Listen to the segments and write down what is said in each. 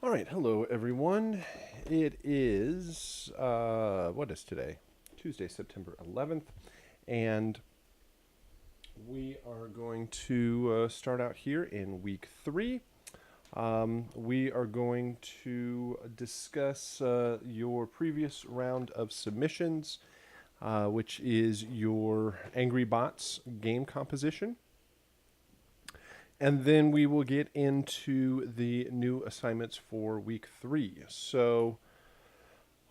All right, hello everyone. It is what is today? Tuesday, September 11th, and we are going to start out here in week 3. We are going to discuss your previous round of submissions, which is your Angry Bots game composition. And then we will get into the new assignments for week 3. So,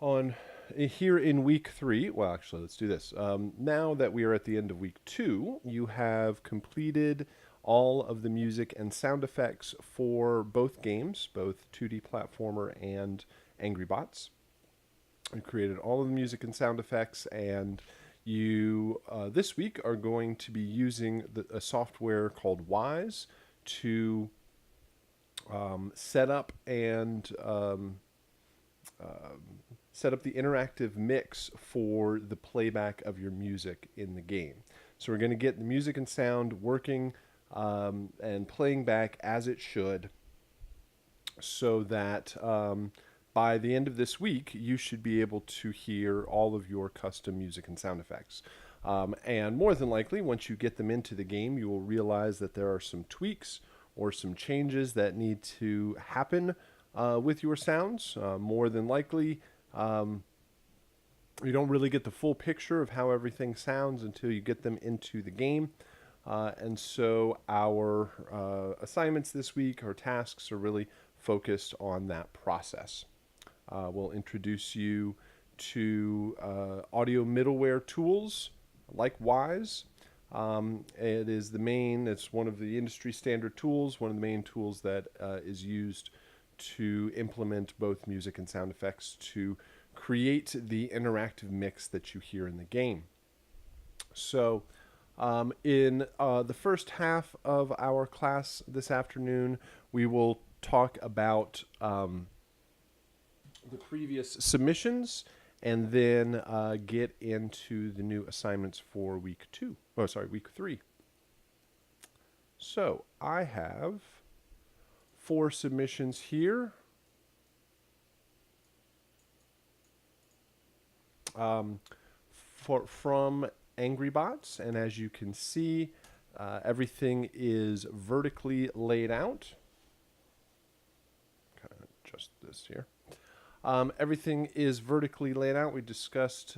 on here in week 3, well, actually, let's do this. Now that we are at the end of week 2, you have completed all of the music and sound effects for both games, both 2D platformer and Angry Bots. You created all of the music and sound effects, and you this week are going to be using a software called Wise to set up and set up the interactive mix for the playback of your music in the game. So we're going to get the music and sound working and playing back as it should, so that by the end of this week, you should be able to hear all of your custom music and sound effects. And more than likely, once you get them into the game, you will realize that there are some tweaks or some changes that need to happen with your sounds. More than likely, you don't really get the full picture of how everything sounds until you get them into the game. And so our assignments this week, our tasks, are really focused on that process. We'll introduce you to audio middleware tools like Wise. It's one of the industry standard tools, one of the main tools that is used to implement both music and sound effects to create the interactive mix that you hear in the game. So, in the first half of our class this afternoon, we will talk about the previous submissions and then get into the new assignments for week 2. Oh, sorry, week 3. So, I have 4 submissions here. From Angry Bots, and as you can see, everything is vertically laid out. Kind of adjust this here. Everything is vertically laid out. We discussed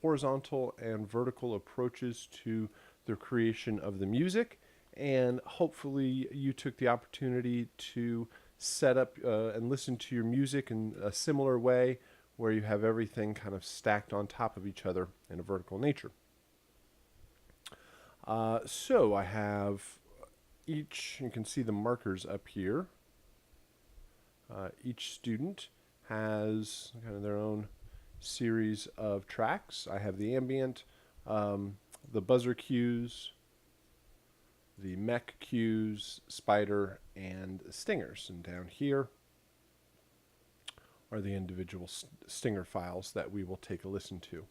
horizontal and vertical approaches to the creation of the music, and hopefully you took the opportunity to set up and listen to your music in a similar way, where you have everything kind of stacked on top of each other in a vertical nature. So I have you can see the markers up here. Each student has kind of their own series of tracks. I have the ambient, the buzzer cues, the mech cues, spider, and stingers. And down here are the individual stinger files that we will take a listen to.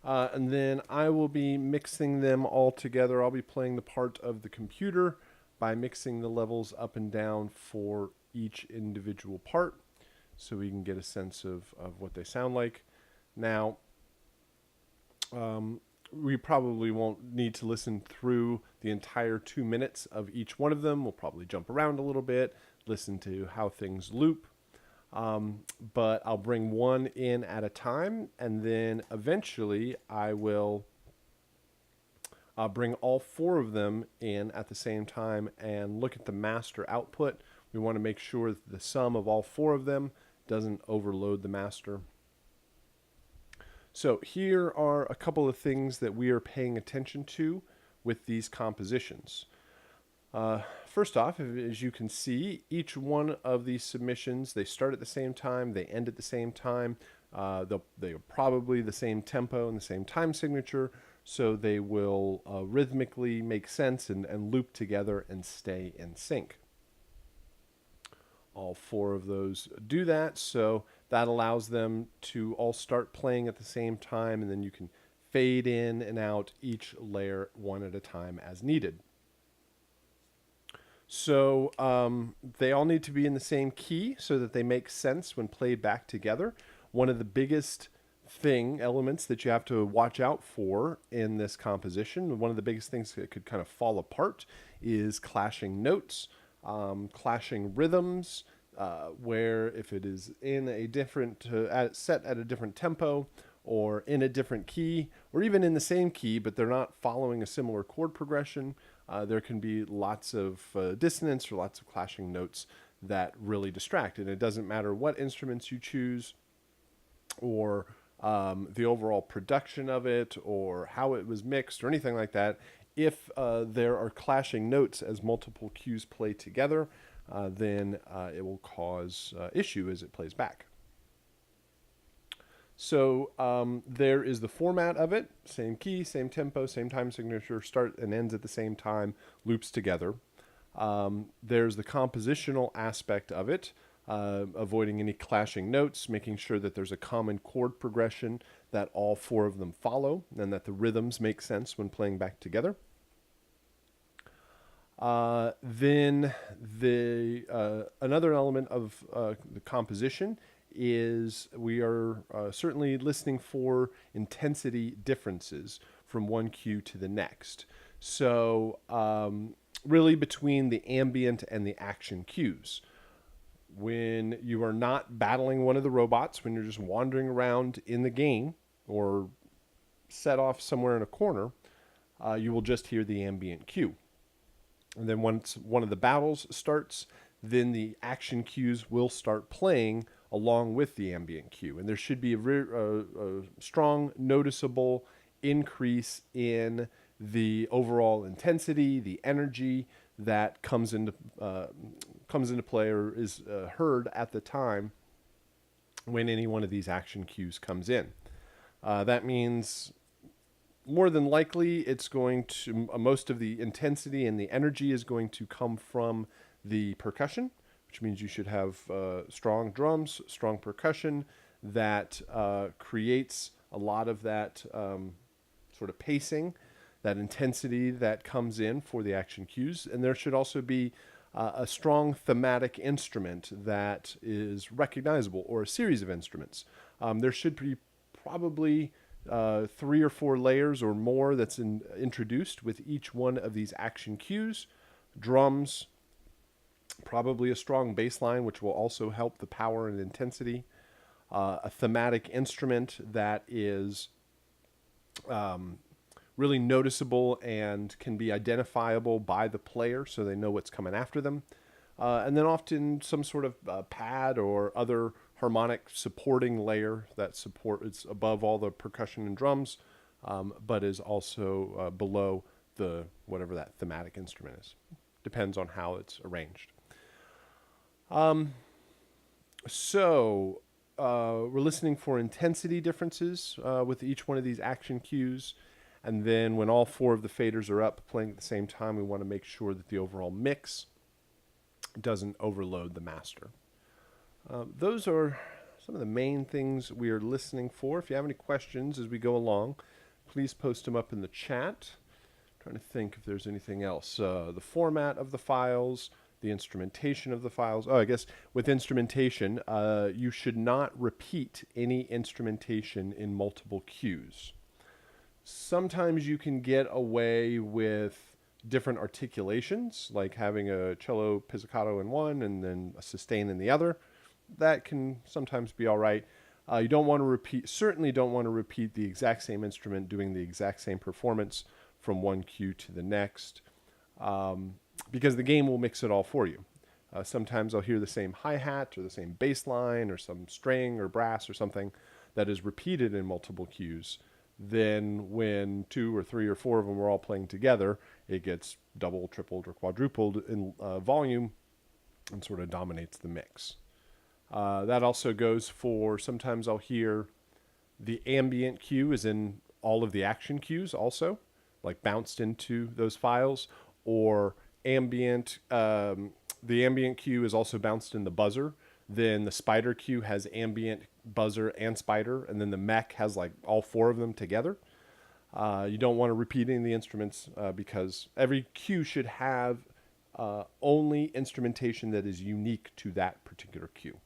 And then I will be mixing them all together. I'll be playing the part of the computer by mixing the levels up and down for each individual part, so we can get a sense of what they sound like. Now, we probably won't need to listen through the entire 2 minutes of each one of them. We'll probably jump around a little bit, listen to how things loop. But I'll bring one in at a time, and then eventually I will bring all 4 of them in at the same time and look at the master output. We want to make sure that the sum of all 4 of them doesn't overload the master. So here are a couple of things that we are paying attention to with these compositions. First off, as you can see, each one of these submissions, they start at the same time, they end at the same time. They are probably the same tempo and the same time signature, so they will rhythmically make sense and loop together and stay in sync. All 4 of those do that, so that allows them to all start playing at the same time, and then you can fade in and out each layer one at a time as needed. So they all need to be in the same key so that they make sense when played back together. One of the biggest elements that you have to watch out for in this composition, one of the biggest things that could kind of fall apart is clashing notes, clashing rhythms, where if it is in a different, set at a different tempo, or in a different key, or even in the same key, but they're not following a similar chord progression, there can be lots of dissonance or lots of clashing notes that really distract. And it doesn't matter what instruments you choose or the overall production of it or how it was mixed or anything like that. If there are clashing notes as multiple cues play together, then it will cause issue as it plays back. So there is the format of it, same key, same tempo, same time signature, start and ends at the same time, loops together. There's the compositional aspect of it, avoiding any clashing notes, making sure that there's a common chord progression that all four of them follow, and that the rhythms make sense when playing back together. Then another element of the composition is we are certainly listening for intensity differences from one cue to the next. So really between the ambient and the action cues. When you are not battling one of the robots, when you're just wandering around in the game or set off somewhere in a corner, you will just hear the ambient cue. And then once one of the battles starts, then the action cues will start playing along with the ambient cue. And there should be a strong, noticeable increase in the overall intensity, the energy that comes into play or is heard at the time when any one of these action cues comes in. That means more than likely it's going to, most of the intensity and the energy is going to come from the percussion, which means you should have strong drums, strong percussion that creates a lot of that sort of pacing, that intensity that comes in for the action cues. And there should also be a strong thematic instrument that is recognizable, or a series of instruments. There should be probably 3 or 4 layers or more that's introduced with each one of these action cues. Drums, probably a strong bass line, which will also help the power and intensity. A thematic instrument that is really noticeable and can be identifiable by the player so they know what's coming after them. And then often some sort of pad or other harmonic supporting layer that is above all the percussion and drums, but is also below the whatever that thematic instrument is. Depends on how it's arranged. So we're listening for intensity differences with each one of these action cues. And then when all 4 of the faders are up playing at the same time, we want to make sure that the overall mix doesn't overload the master. Those are some of the main things we are listening for. If you have any questions as we go along, please post them up in the chat. I'm trying to think if there's anything else. The format of the files, the instrumentation of the files. Oh, I guess with instrumentation, you should not repeat any instrumentation in multiple cues. Sometimes you can get away with different articulations, like having a cello pizzicato in one and then a sustain in the other. That can sometimes be all right. You don't want to certainly don't want to repeat the exact same instrument doing the exact same performance from one cue to the next, because the game will mix it all for you. Sometimes I'll hear the same hi-hat or the same bass line or some string or brass or something that is repeated in multiple cues. Then when 2 or 3 or 4 of them are all playing together, it gets double, tripled, or quadrupled in volume and sort of dominates the mix. That also goes for, sometimes I'll hear the ambient cue is in all of the action cues also, like bounced into those files, or ambient, the ambient cue is also bounced in the buzzer. Then the spider cue has ambient, buzzer, and spider, and then the mech has like all 4 of them together. You don't want to repeat any of the instruments because every cue should have only instrumentation that is unique to that particular cue,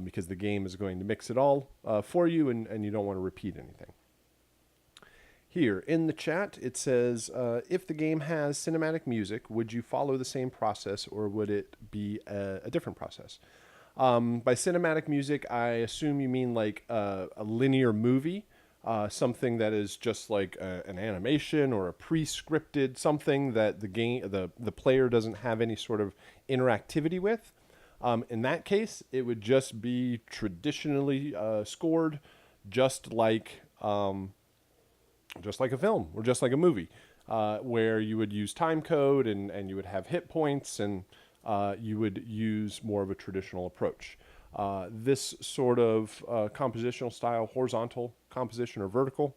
because the game is going to mix it all for you, and you don't want to repeat anything. Here in the chat, it says, if the game has cinematic music, would you follow the same process, or would it be a different process? By cinematic music, I assume you mean like a linear movie, something that is just like an animation or a pre-scripted something that the player doesn't have any sort of interactivity with. In that case, it would just be traditionally scored, just like a film or just like a movie, where you would use time code and you would have hit points, and you would use more of a traditional approach. This sort of compositional style, horizontal composition or vertical,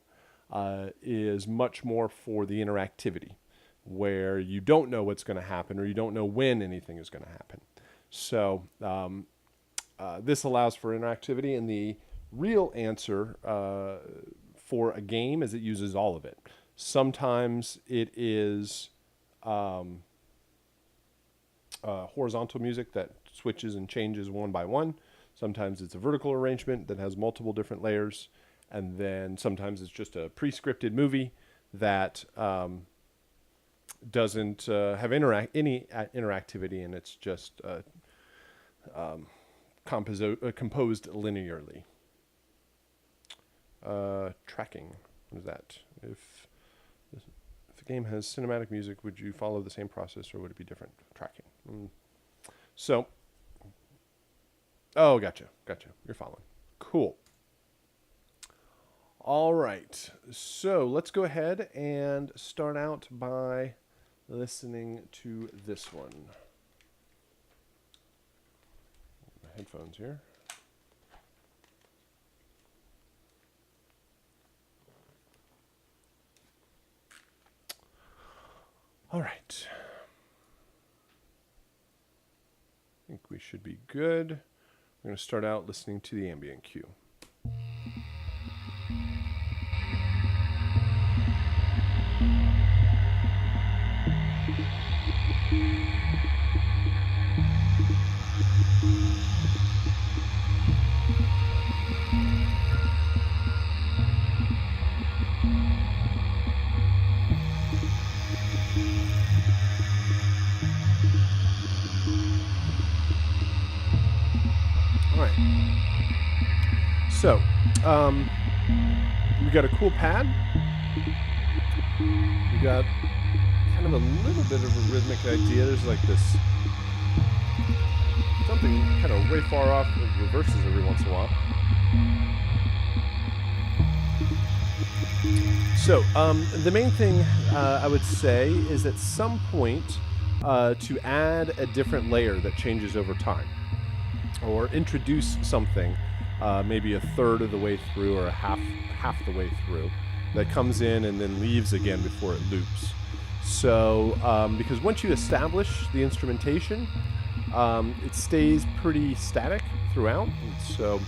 is much more for the interactivity, where you don't know what's going to happen, or you don't know when anything is going to happen. So this allows for interactivity, and the real answer for a game is it uses all of it. Sometimes it is horizontal music that switches and changes one by one. Sometimes it's a vertical arrangement that has multiple different layers. And then sometimes it's just a pre-scripted movie that doesn't have any interactivity, and it's just composed linearly. Tracking. What is that? If the game has cinematic music, would you follow the same process, or would it be different? Tracking. So, oh, gotcha. You're following. Cool. All right. So let's go ahead and start out by listening to this one. My headphones here. All right. I think we should be good. We're going to start out listening to the ambient cue. So, we got a cool pad. We got kind of a little bit of a rhythmic idea. There's like this something kind of way far off that reverses every once in a while. So, the main thing I would say is at some point to add a different layer that changes over time, or introduce something maybe a third of the way through, or half the way through, that comes in and then leaves again before it loops. So because once you establish the instrumentation, it stays pretty static throughout. And so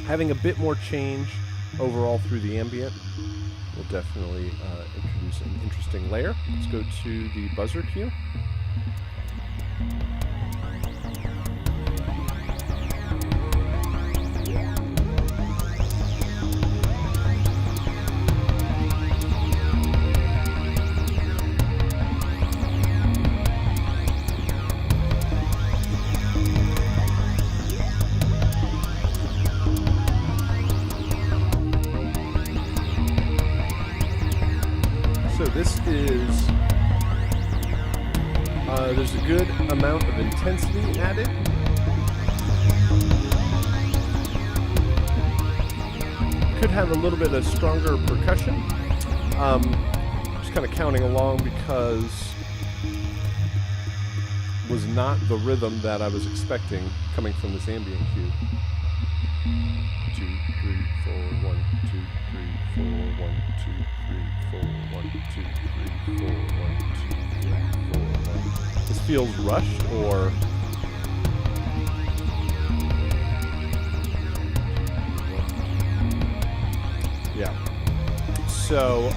having a bit more change overall through the ambient will definitely introduce an interesting layer. Let's go to the buzzer cue. So this is, there's a good amount of intensity added. Could have a little bit of stronger percussion. Just kind of counting along because was not the rhythm that I was expecting coming from this ambient cue. 2, 3, 4, 1, 2, 3, 4, 1, 2, 3, 4, 1, 2, 3, 4, 1, 2, 3, 4, 1. This feels rushed, or yeah. So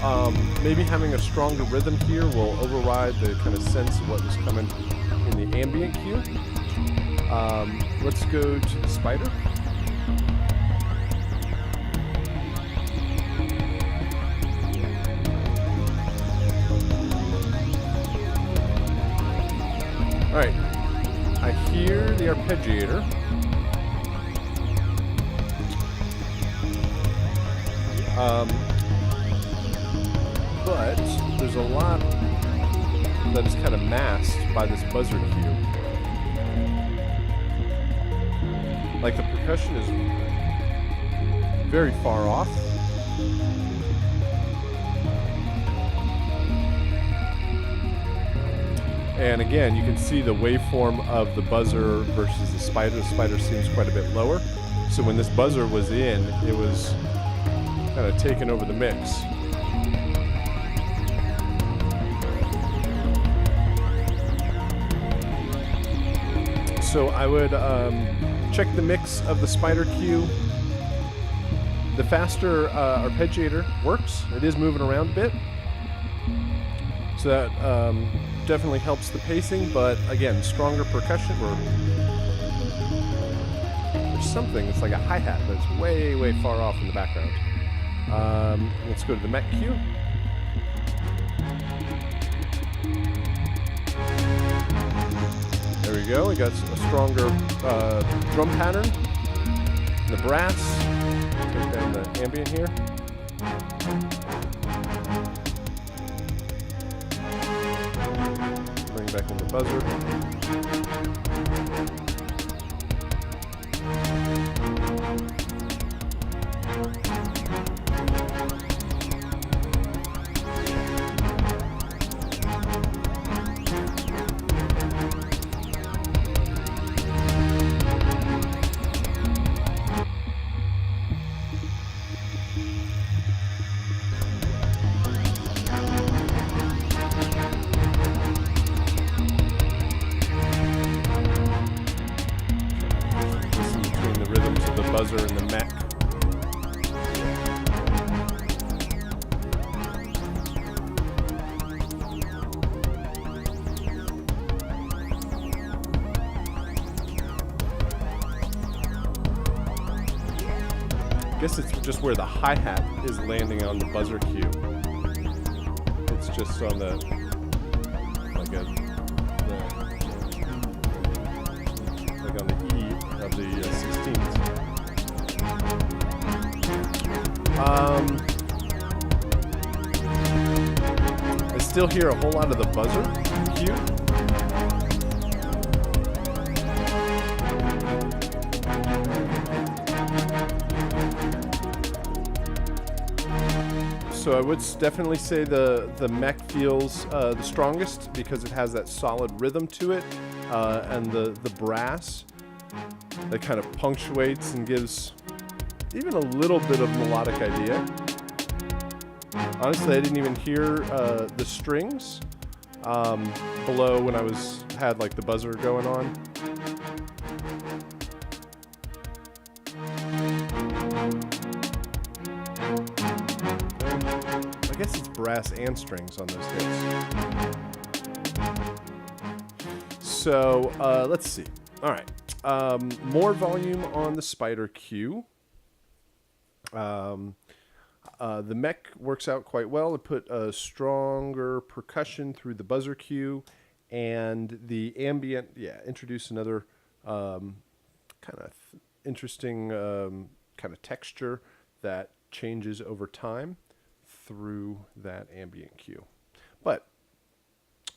maybe having a stronger rhythm here will override the kind of sense of what was coming the ambient cue. Let's go to the spider. All right, I hear the arpeggiator. But there's a lot that is kind of masked by this buzzer cue. Like the percussion is very far off. And again, you can see the waveform of the buzzer versus the spider. The spider seems quite a bit lower. So when this buzzer was in, it was kind of taking over the mix. So I would check the mix of the spider cue. The faster arpeggiator works. It is moving around a bit. So that definitely helps the pacing, but again, stronger percussion or there's something, it's like a hi-hat that's way, way far off in the background. Let's go to the mech cue. There we go, we got a stronger drum pattern. The brass, take down the ambient here. Bring back in the buzzer. Buzzer and the mech. I guess it's just where the hi-hat is landing on the buzzer cue. It's just on the like on the E of the 16th. I still hear a whole lot of the buzzer cue. So I would definitely say the mech feels the strongest because it has that solid rhythm to it, and the brass that kind of punctuates and gives even a little bit of melodic idea. Honestly, I didn't even hear the strings below when I had like the buzzer going on. I guess it's brass and strings on those hits. So let's see. All right, more volume on the spider cue. The mech works out quite well. It put a stronger percussion through the buzzer cue, and the ambient, introduced another kind of interesting kind of texture that changes over time through that ambient cue. But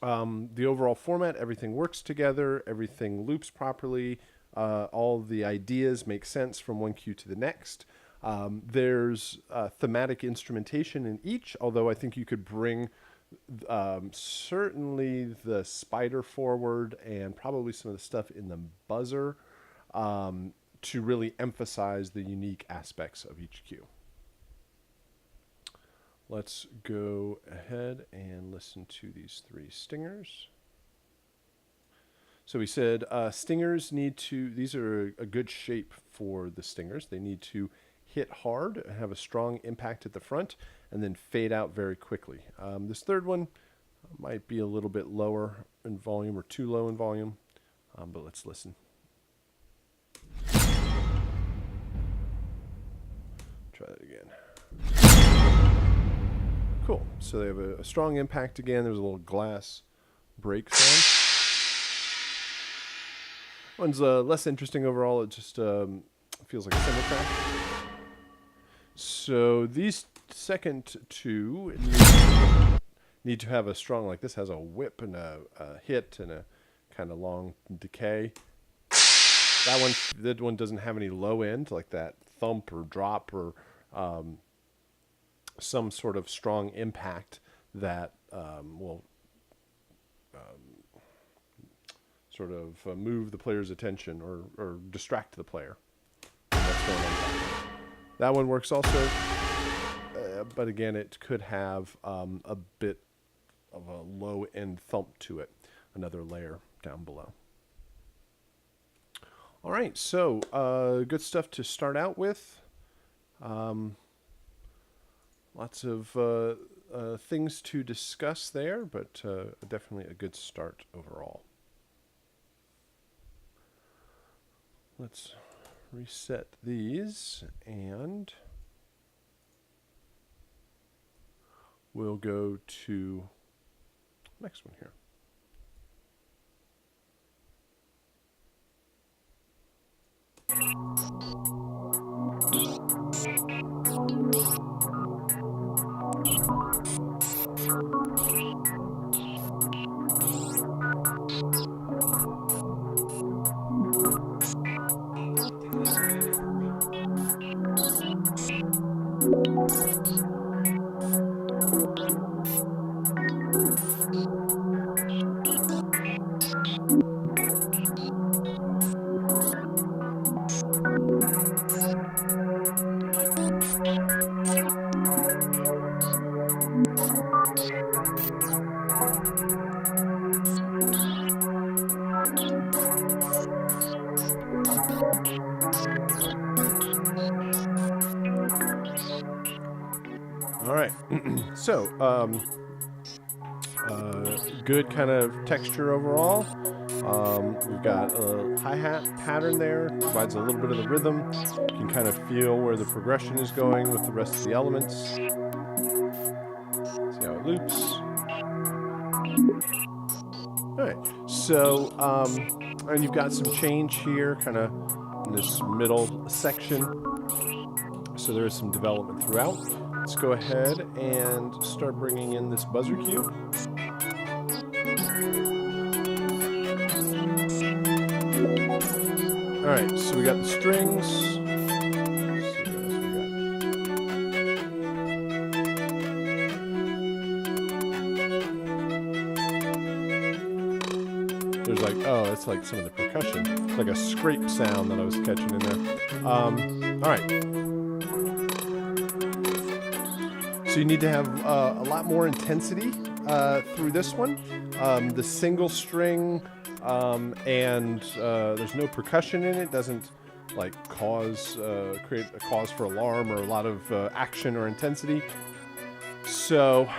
the overall format, everything works together, everything loops properly, all the ideas make sense from one cue to the next. There's thematic instrumentation in each, although I think you could bring certainly the spider forward and probably some of the stuff in the buzzer to really emphasize the unique aspects of each cue. Let's go ahead and listen to these three stingers. So we said stingers these are a good shape for the stingers. They need to hit hard, have a strong impact at the front, and then fade out very quickly. This third one, Might be a little bit lower in volume or too low in volume, but let's listen. Try that again. Cool. So they have a strong impact again. There's a little glass break sound. One's less interesting overall. It just feels like a cymbal crash. So these second two need to have a strong, like this has a whip and a hit and a kind of long decay. That one doesn't have any low end, like that thump or drop or some sort of strong impact that will sort of move the player's attention or distract the player. That's going on. That one works also, but again, it could have a bit of a low end thump to it, another layer down below. All right, so good stuff to start out with. Lots of things to discuss there, but definitely a good start overall. Let's reset these, and we'll go to the next one here. All right, so good kind of texture overall. We've got a hi-hat pattern there, provides a little bit of the rhythm. You can kind of feel where the progression is going with the rest of the elements. See how it loops. All right, so and you've got some change here, kind of in this middle section. So there is some development throughout. Let's go ahead and start bringing in this buzzer cue. All right, so we got the strings. Let's see what else we got. There's like, oh, it's like some of the percussion. It's like a scrape sound that I was catching in there. All right. So you need to have a lot more intensity through this one. The single string and there's no percussion in it. Doesn't like create a cause for alarm or a lot of action or intensity. So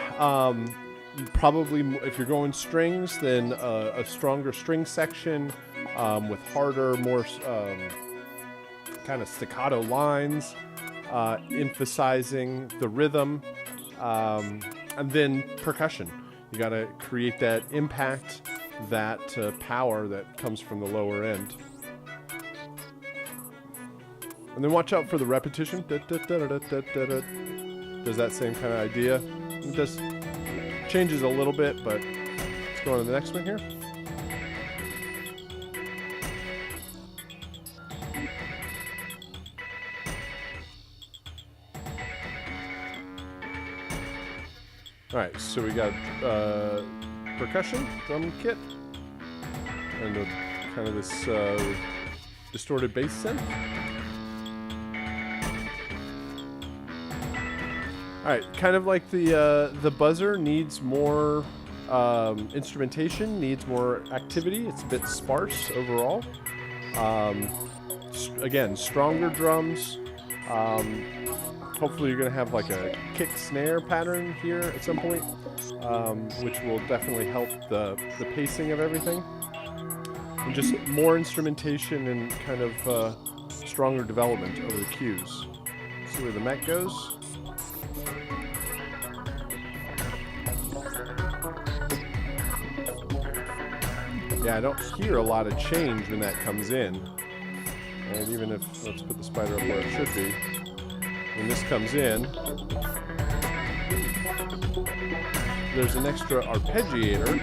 probably if you're going strings, then a stronger string section with harder, more kind of staccato lines, emphasizing the rhythm. And then percussion. You got to create that impact, that power that comes from the lower end. And then watch out for the repetition. Does that same kind of idea. It just changes a little bit, but let's go on to the next one here. All right, so we got percussion, drum kit, and kind of this distorted bass synth. All right, kind of like the buzzer needs more instrumentation, needs more activity. It's a bit sparse overall. Again, stronger drums. Hopefully you're going to have like a kick snare pattern here at some point. which will definitely help the pacing of everything. And just more instrumentation and kind of stronger development over the cues. See where the mech goes. Yeah, I don't hear a lot of change when that comes in. And even if, let's put the spider up where it should be. When this comes in, there's an extra arpeggiator.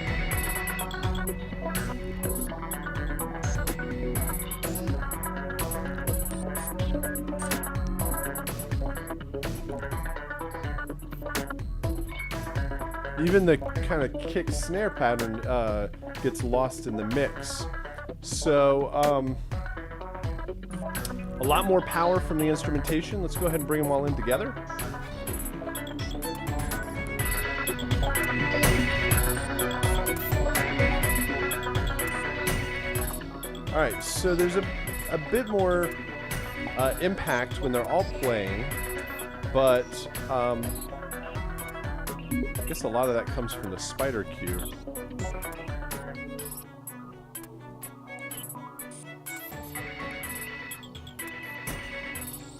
Even the kind of kick snare pattern gets lost in the mix. So a lot more power from the instrumentation. Let's go ahead and bring them all in together. All right, so there's a bit more impact when they're all playing, but I guess a lot of that comes from the spider cue.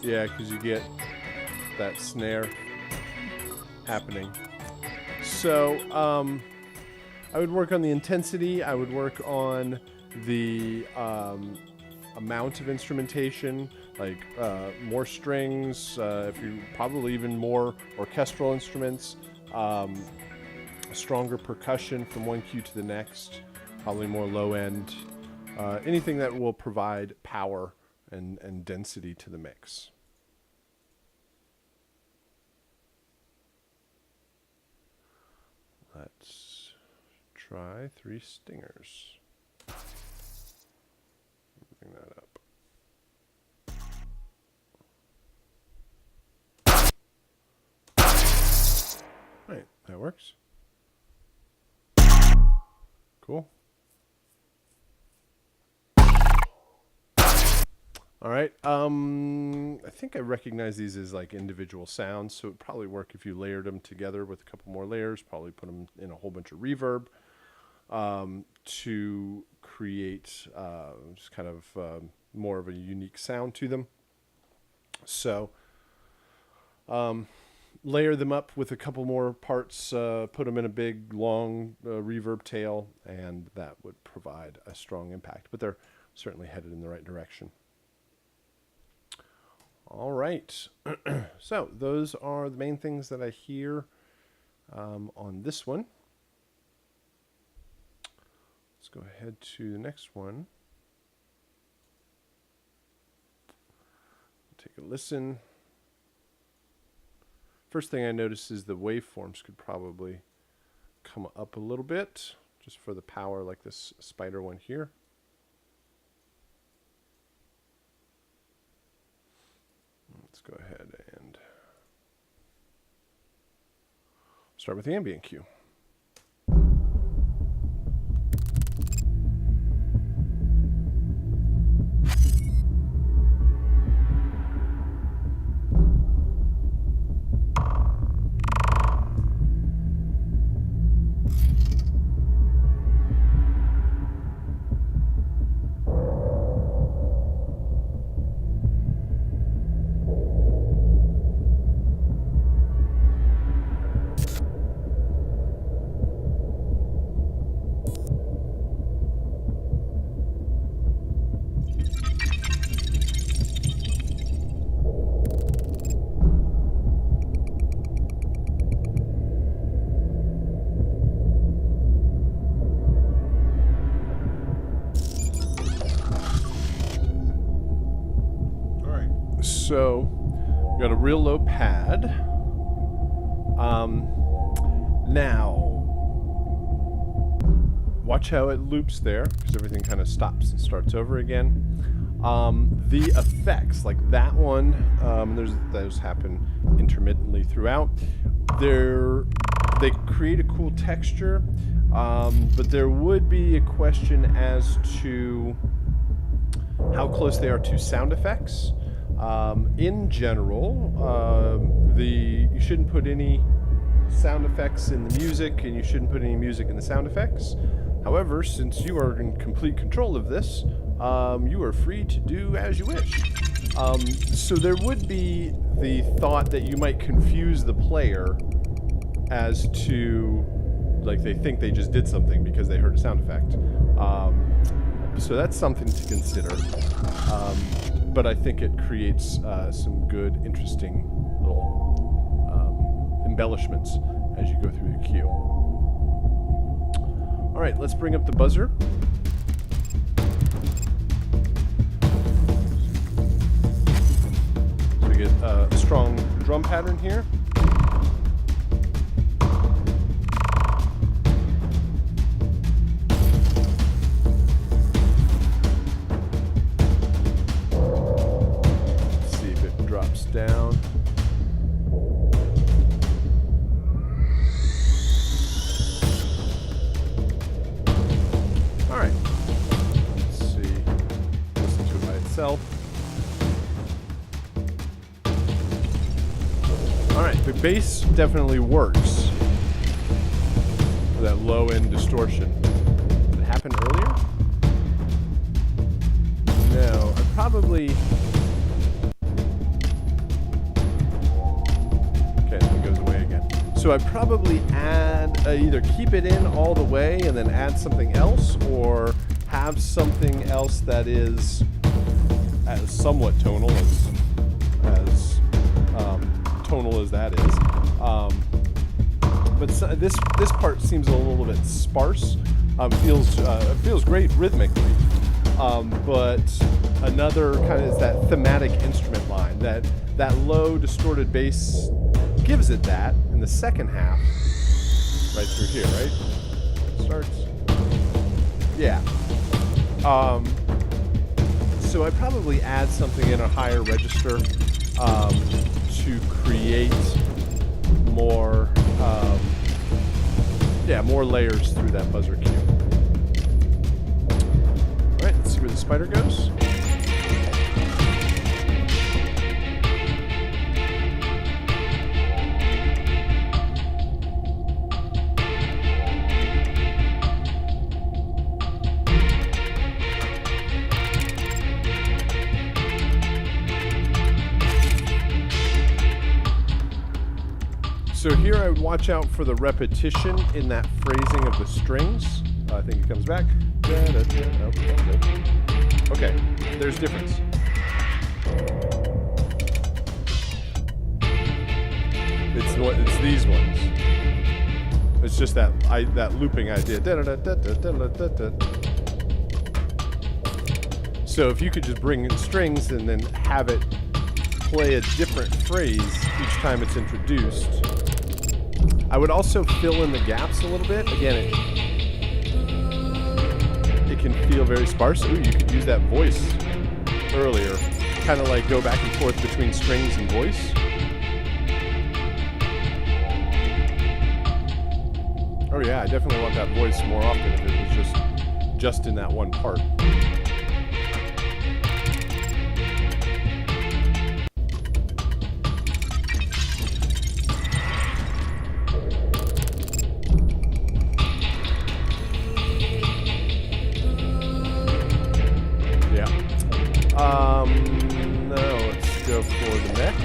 Yeah, because you get that snare happening. So I would work on the intensity. I would work on the amount of instrumentation, like more strings, if you probably even more orchestral instruments, stronger percussion from one cue to the next, probably more low end, anything that will provide power and density to the mix. Let's try 3 stingers. Bring that up. All right, that works. Cool. All right. I think I recognize these as like individual sounds, so it would probably work if you layered them together with a couple more layers. Probably put them in a whole bunch of reverb to create just kind of more of a unique sound to them. So layer them up with a couple more parts, put them in a big, long reverb tail, and that would provide a strong impact. But they're certainly headed in the right direction. All right. So those are the main things that I hear on this one. Let's go ahead to the next one. Take a listen. First thing I notice is the waveforms could probably come up a little bit, just for the power, like this spider one here. Let's go ahead and start with the ambient cue. So we got a real low pad. Now, watch how it loops there, because everything kind of stops and starts over again. The effects, like that one, those happen intermittently throughout. They create a cool texture, but there would be a question as to how close they are to sound effects. In general, you shouldn't put any sound effects in the music, and you shouldn't put any music in the sound effects. However, since you are in complete control of this, you are free to do as you wish. So there would be the thought that you might confuse the player as to, like, they think they just did something because they heard a sound effect. So that's something to consider. But I think it creates some good, interesting little embellishments as you go through the queue. All right, let's bring up the buzzer. So we get a strong drum pattern here. Let's see if it drops down. All right, let's see, listen to it by itself. All right, the bass definitely works for that low end distortion. Did it happen earlier? No, I probably, okay, it goes away again. So I probably add, either keep it in all the way and then add something else, or have something else that is as somewhat tonal as tonal as that is. But this part seems a little bit sparse. It feels great rhythmically, but another kind of is that thematic instrument line that low distorted bass gives it that in the second half, right through here, right? Starts. Yeah. So I probably add something in a higher register to create more, more layers through that buzzer cue. All right, let's see where the spider goes. So here I would watch out for the repetition in that phrasing of the strings. I think it comes back. Okay, there's difference. It's these ones. It's just that looping idea. So if you could just bring in strings and then have it play a different phrase each time it's introduced. I would also fill in the gaps a little bit. Again, it can feel very sparse. Ooh, you could use that voice earlier. Kind of like go back and forth between strings and voice. Oh yeah, I definitely want that voice more often if it was just in that one part. No, let's go for the neck.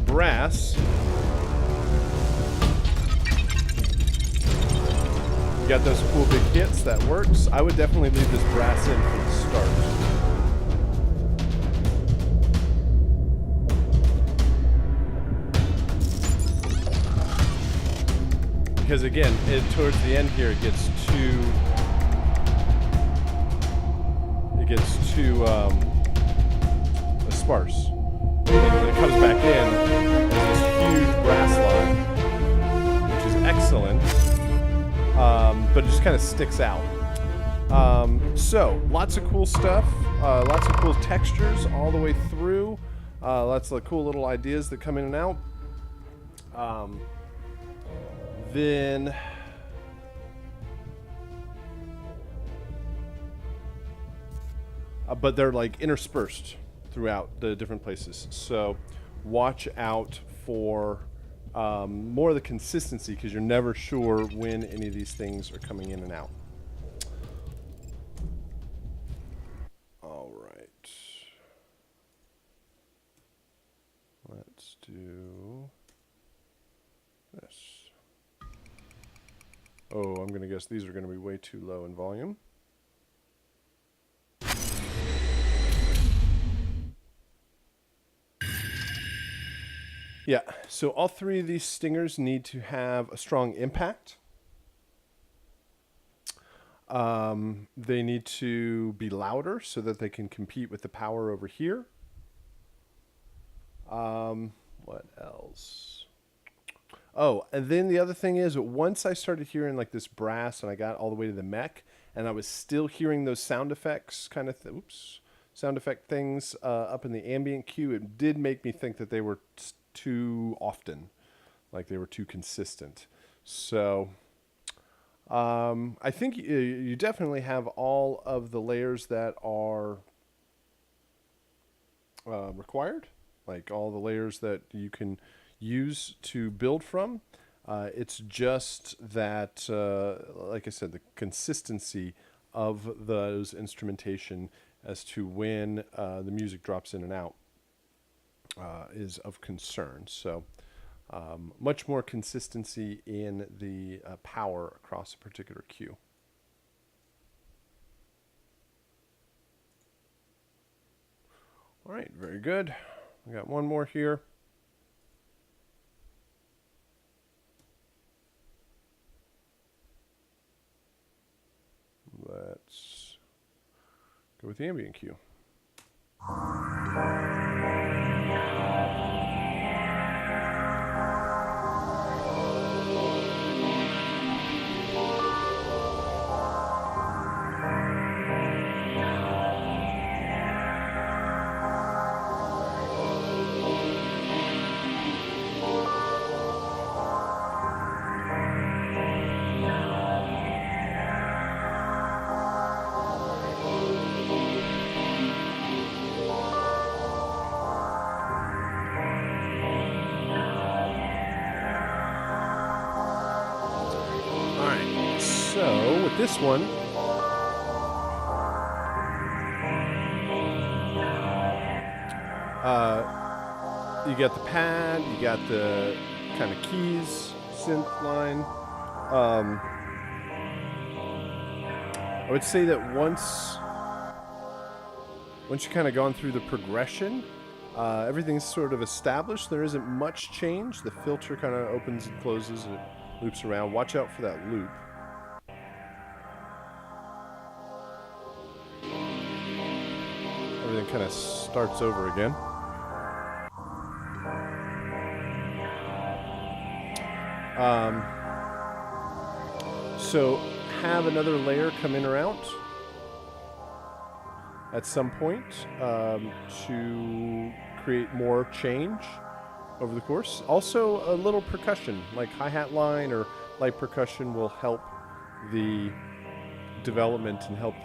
Brass. You got those cool big hits, that works. I would definitely leave this brass in for the start. because again, towards the end here, it gets too sparse. And when it comes back in, there's this huge brass line, which is excellent, but it just kind of sticks out. So lots of cool stuff, lots of cool textures all the way through, lots of cool little ideas that come in and out. Then but they're like interspersed throughout the different places. So watch out for more of the consistency, because you're never sure when any of these things are coming in and out. All right. Let's do this. Oh, I'm going to guess these are going to be way too low in volume. Yeah, so all three of these stingers need to have a strong impact. They need to be louder so that they can compete with the power over here. What else? Oh, and then the other thing is, once I started hearing like this brass and I got all the way to the mech, and I was still hearing those sound effects kind of, sound effect things up in the ambient cue, it did make me think that they were too often, like they were too consistent. So I think you definitely have all of the layers that are required, like all the layers that you can use to build from. It's just that, like I said, the consistency of those instrumentation as to when the music drops in and out is of concern. So much more consistency in the power across a particular cue. All right, very good. We got one more here. Let's go with the ambient cue. So with this one, you got the pad, you got the kind of keys, synth line. I would say that once you kind of gone through the progression, everything's sort of established. There isn't much change. The filter kind of opens and closes and it loops around. Watch out for that loop. Everything kind of starts over again. So have another layer come in or out at some point to create more change over the course. Also, a little percussion, like hi-hat line or light percussion, will help the development and help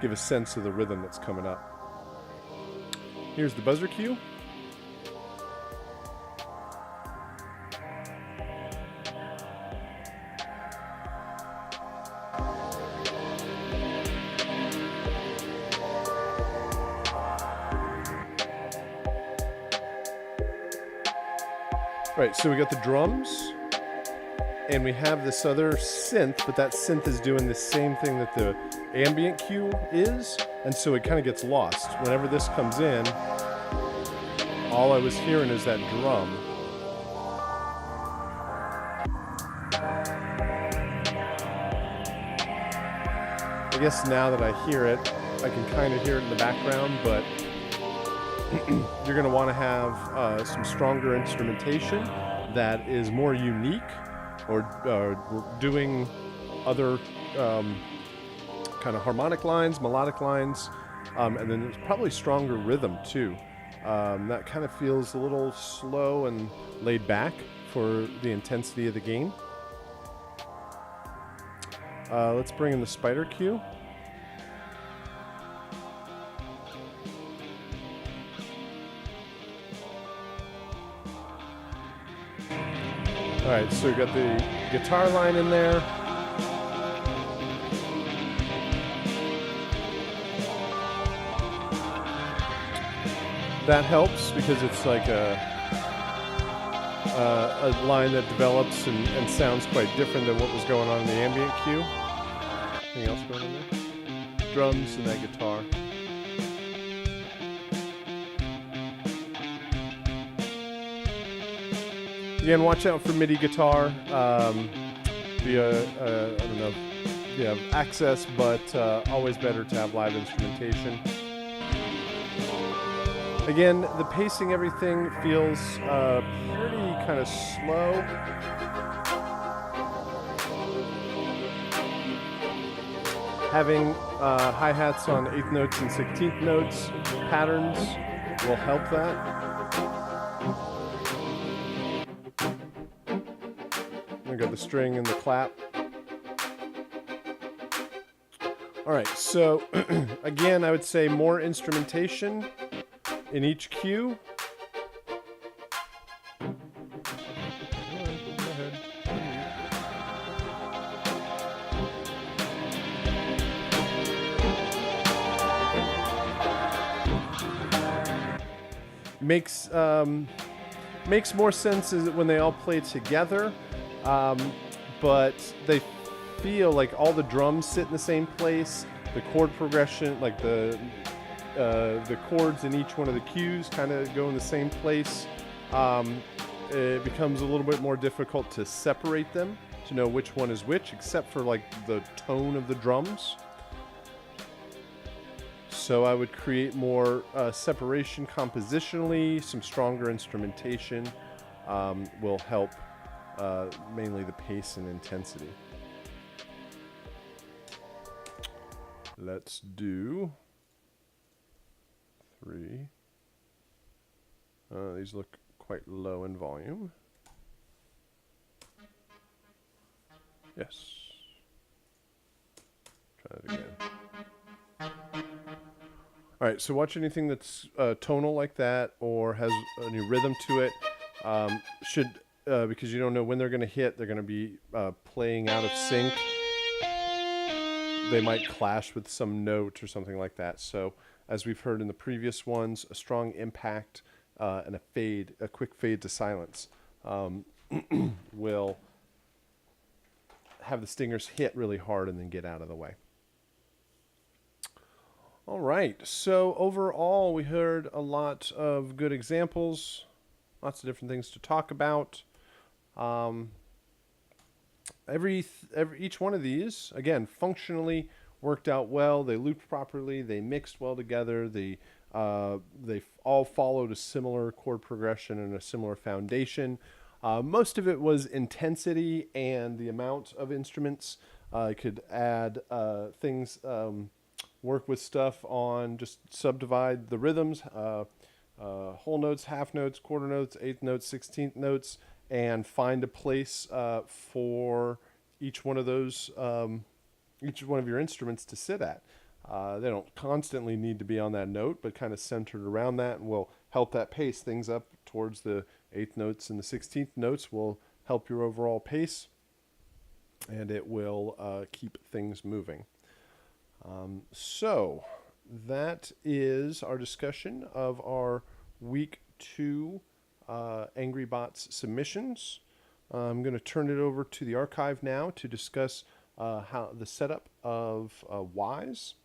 give a sense of the rhythm that's coming up. Here's the buzzer cue. Right, so we got the drums, and we have this other synth, but that synth is doing the same thing that the ambient cue is, and so it kind of gets lost. Whenever this comes in, all I was hearing is that drum. guess now that I hear it, I can kind of hear it in the background, but you're going to want to have some stronger instrumentation that is more unique, or doing other kind of harmonic lines, melodic lines, and then there's probably stronger rhythm too. That kind of feels a little slow and laid back for the intensity of the game. Let's bring in the spider cue. All right, so we've got the guitar line in there. That helps because it's like a line that develops and sounds quite different than what was going on in the ambient cue. Anything else going on there? Drums and that guitar. Again, watch out for MIDI guitar. I don't know if you have access, but always better to have live instrumentation. Again, the pacing, everything feels pretty kind of slow. Having hi-hats on 8th notes and 16th notes patterns will help that. We got the string and the clap. All right, so again, I would say more instrumentation in each cue. Makes more sense when they all play together, but they feel like all the drums sit in the same place. The chord progression, like the chords in each one of the cues kind of go in the same place. It becomes a little bit more difficult to separate them, to know which one is which, except for like the tone of the drums. So I would create more separation compositionally. Some stronger instrumentation will help mainly the pace and intensity. Let's do 3. These look quite low in volume. Yes. Try that again. All right, so watch anything that's tonal like that or has any rhythm to it. Because you don't know when they're going to hit, they're going to be playing out of sync. They might clash with some note or something like that. So, as we've heard in the previous ones, a strong impact and a quick fade to silence will have the stingers hit really hard and then get out of the way. All right, so overall we heard a lot of good examples, lots of different things to talk about. Each one of these, again, functionally worked out well. They looped properly. They mixed well together. They all followed a similar chord progression and a similar foundation. Most of it was intensity and the amount of instruments. I could add things, work with stuff on just subdivide the rhythms, whole notes, half notes, quarter notes, 8th notes, 16th notes, and find a place for each one of those, each one of your instruments to sit at. They don't constantly need to be on that note, but kind of centered around that, and will help that pace things up towards the 8th notes, and the 16th notes will help your overall pace, and it will keep things moving. So that is our discussion of our week 2 Angry Bots submissions. I'm going to turn it over to the archive now to discuss how the setup of Wise.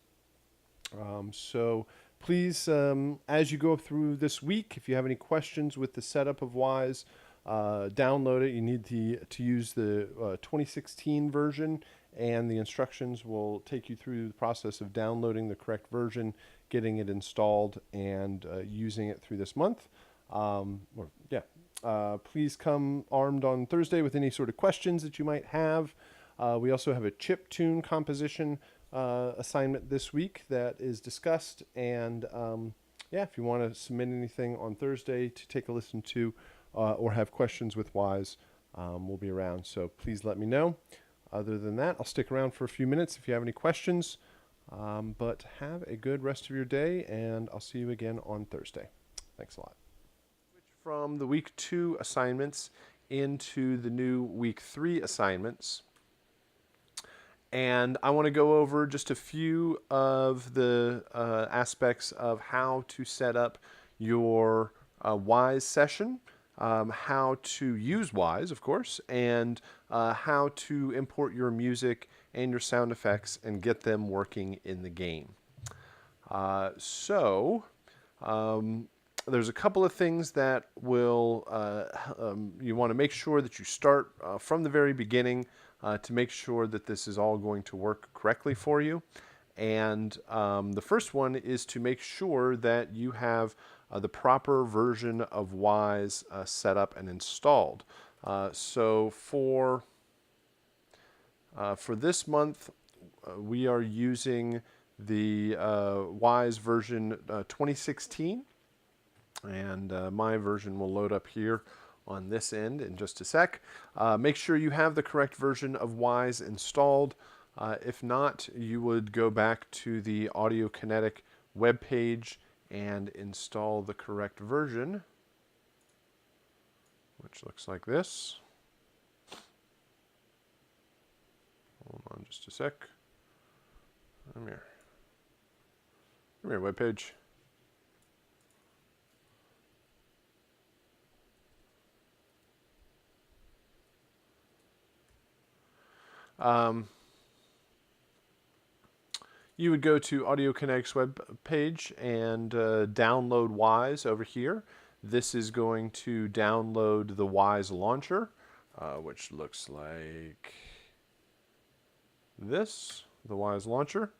So please, as you go through this week, if you have any questions with the setup of Wise, download it. You need to use the 2016 version and the instructions will take you through the process of downloading the correct version, getting it installed, and using it through this month. Please come armed on Thursday with any sort of questions that you might have. We also have a chip tune composition assignment this week that is discussed, and if you want to submit anything on Thursday to take a listen to or have questions with Wise, we'll be around, so please let me know. Other than that, I'll stick around for a few minutes if you have any questions, but have a good rest of your day, and I'll see you again on Thursday. Thanks a lot. From the week 2 assignments into the new week 3 assignments. And I want to go over just a few of the aspects of how to set up your Wise session, how to use Wise, of course, and how to import your music and your sound effects and get them working in the game. There's a couple of things that will you want to make sure that you start from the very beginning to make sure that this is all going to work correctly for you. And the first one is to make sure that you have the proper version of Wise set up and installed. So for this month, we are using the Wise version 2016. And my version will load up here on this end in just a sec. Make sure you have the correct version of Wise installed. If not, you would go back to the Audio Kinetic webpage and install the correct version, which looks like this. Hold on just a sec. Come here. Come here, webpage. You would go to Audio Kinetic's web page and download Wise over here. This is going to download the Wise launcher, which looks like this, the Wise launcher.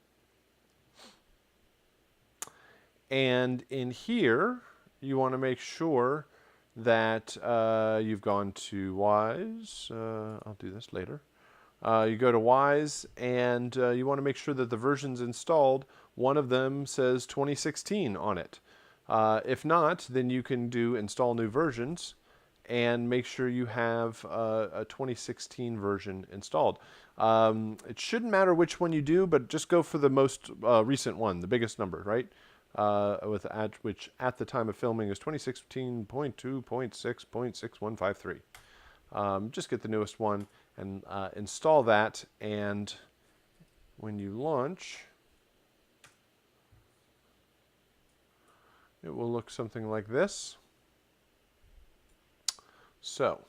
And in here, you want to make sure that you've gone to Wise. I'll do this later. You go to Wise, and you want to make sure that the version's installed. One of them says 2016 on it. If not, then you can do install new versions and make sure you have a 2016 version installed. It shouldn't matter which one you do, but just go for the most recent one, the biggest number, right? Which at the time of filming is 2016.2.6.6153. Just get the newest one and install that, and when you launch, it will look something like this. So,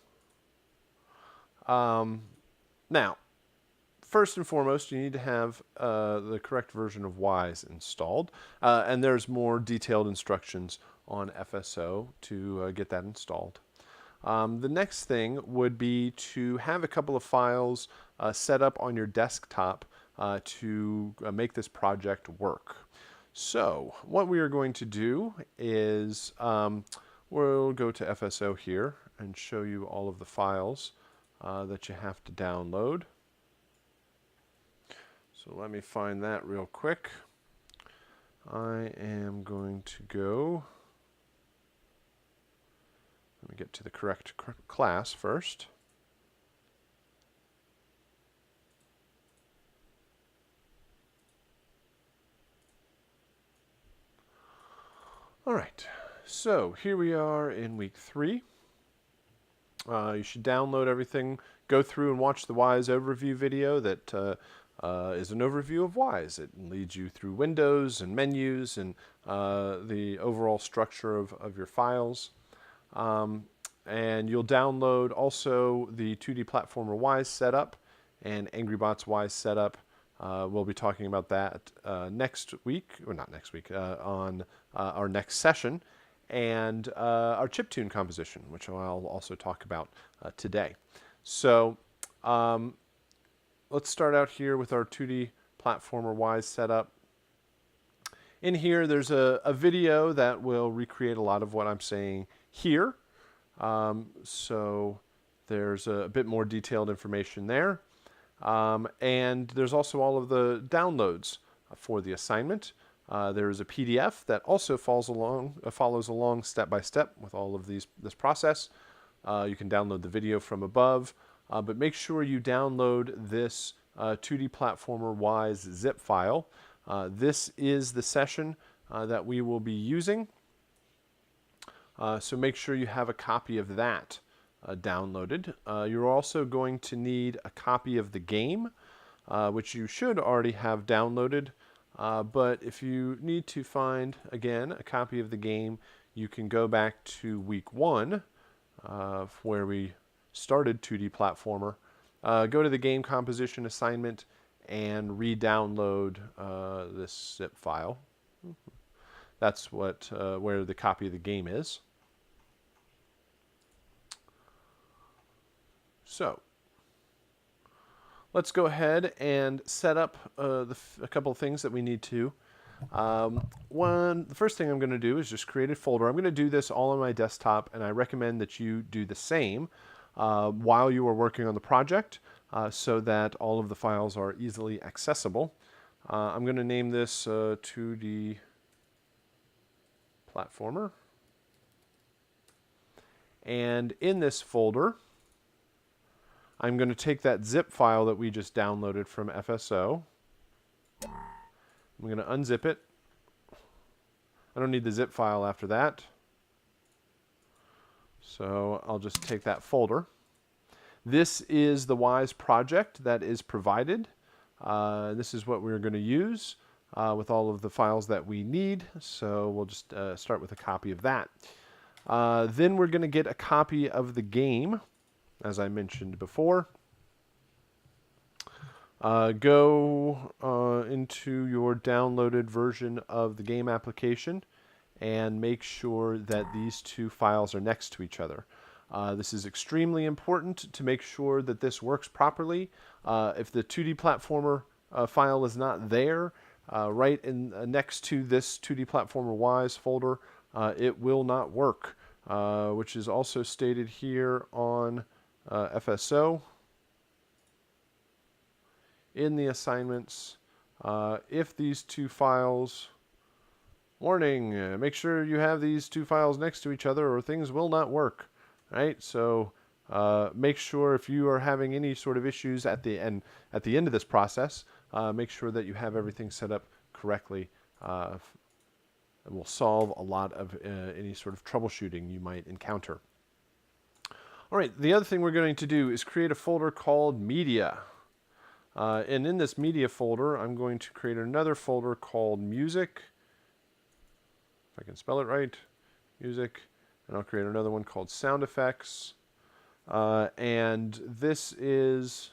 now, first and foremost, you need to have the correct version of Wise installed, and there's more detailed instructions on FSO to get that installed. The next thing would be to have a couple of files set up on your desktop to make this project work. So what we are going to do is we'll go to FSO here and show you all of the files that you have to download. So let me find that real quick. I am going to go... Let me get to the correct class first. All right, so here we are in week 3. You should download everything, go through and watch the Wise overview video that is an overview of Wise. It leads you through windows and menus and the overall structure of your files. And you'll download also the 2D platformer Wise setup and Angry Bots Wise setup. We'll be talking about that next week, or not next week, on our next session, and our chiptune composition, which I'll also talk about today. So let's start out here with our 2D platformer Wise setup. In here, there's a video that will recreate a lot of what I'm saying here. So there's a bit more detailed information there. And there's also all of the downloads for the assignment. There's a PDF that also follows along step by step with all of this process. You can download the video from above, but make sure you download this 2D Platformer Wise zip file. This is the session that we will be using. So make sure you have a copy of that downloaded. You're also going to need a copy of the game, which you should already have downloaded. But if you need to find, again, a copy of the game, you can go back to week 1, where we started 2D Platformer. Go to the game composition assignment and re-download this zip file. That's where the copy of the game is. So let's go ahead and set up a couple of things that we need to. The first thing I'm going to do is just create a folder. I'm going to do this all on my desktop, and I recommend that you do the same while you are working on the project so that all of the files are easily accessible. I'm going to name this 2D Platformer. And in this folder, I'm going to take that zip file that we just downloaded from FSO. I'm going to unzip it. I don't need the zip file after that. So I'll just take that folder. This is the Wise project that is provided. This is what we're going to use with all of the files that we need. So we'll just start with a copy of that. Then we're going to get a copy of the game, as I mentioned before. Go into your downloaded version of the game application and make sure that these two files are next to each other. This is extremely important to make sure that this works properly. If the 2D Platformer file is not there, right next to this 2D Platformer Wise folder, it will not work, which is also stated here on FSO. In the assignments, if these two files, warning, make sure you have these two files next to each other or things will not work, right? So make sure if you are having any sort of issues at the end of this process, make sure that you have everything set up correctly. It will solve a lot of any sort of troubleshooting you might encounter. All right, the other thing we're going to do is create a folder called Media. And in this media folder, I'm going to create another folder called Music. If I can spell it right, Music. And I'll create another one called Sound Effects. And this is,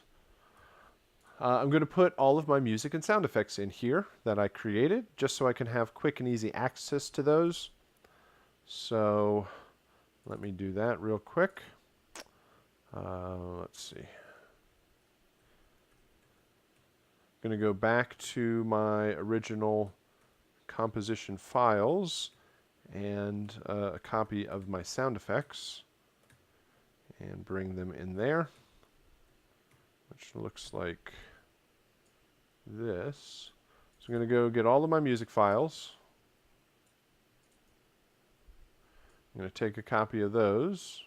I'm going to put all of my music and sound effects in here that I created, just so I can have quick and easy access to those. So let me do that real quick. Let's see. I'm going to go back to my original composition files and a copy of my sound effects and bring them in there, which looks like this. So I'm going to go get all of my music files. I'm going to take a copy of those.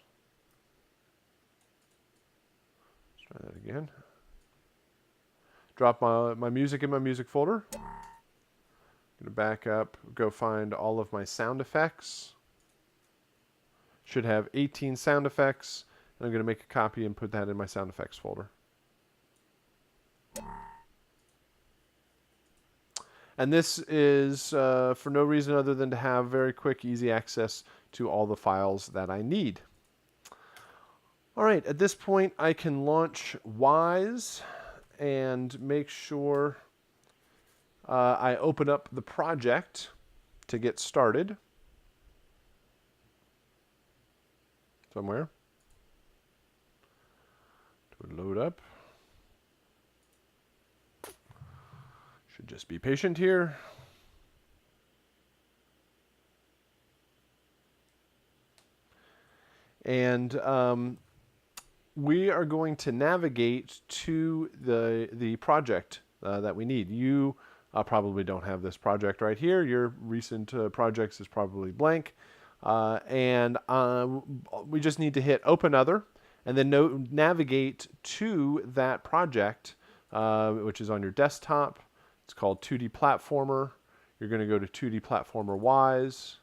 Let's try that again. Drop my music in my music folder. I'm going to back up, go find all of my sound effects. Should have 18 sound effects. And I'm going to make a copy and put that in my sound effects folder. And this is for no reason other than to have very quick, easy access to all the files that I need. All right, at this point, I can launch Wise and make sure I open up the project to get started somewhere. It would load up. Just be patient here. And we are going to navigate to the project that we need. You probably don't have this project right here. Your recent projects is probably blank. And we just need to hit Open Other, and then navigate to that project, which is on your desktop. It's called 2D Platformer. You're going to go to 2D Platformer Wise.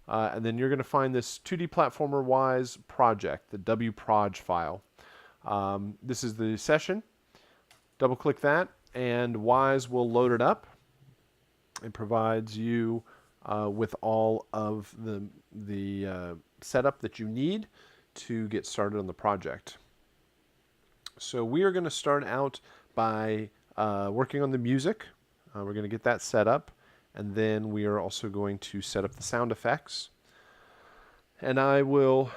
And then you're going to find this 2D Platformer Wise project, the WProj file. This is the session. Double click that, and Wise will load it up. It provides you with all of the setup that you need to get started on the project. So we are going to start out by working on the music. We're going to get that set up. And then we are also going to set up the sound effects. And I will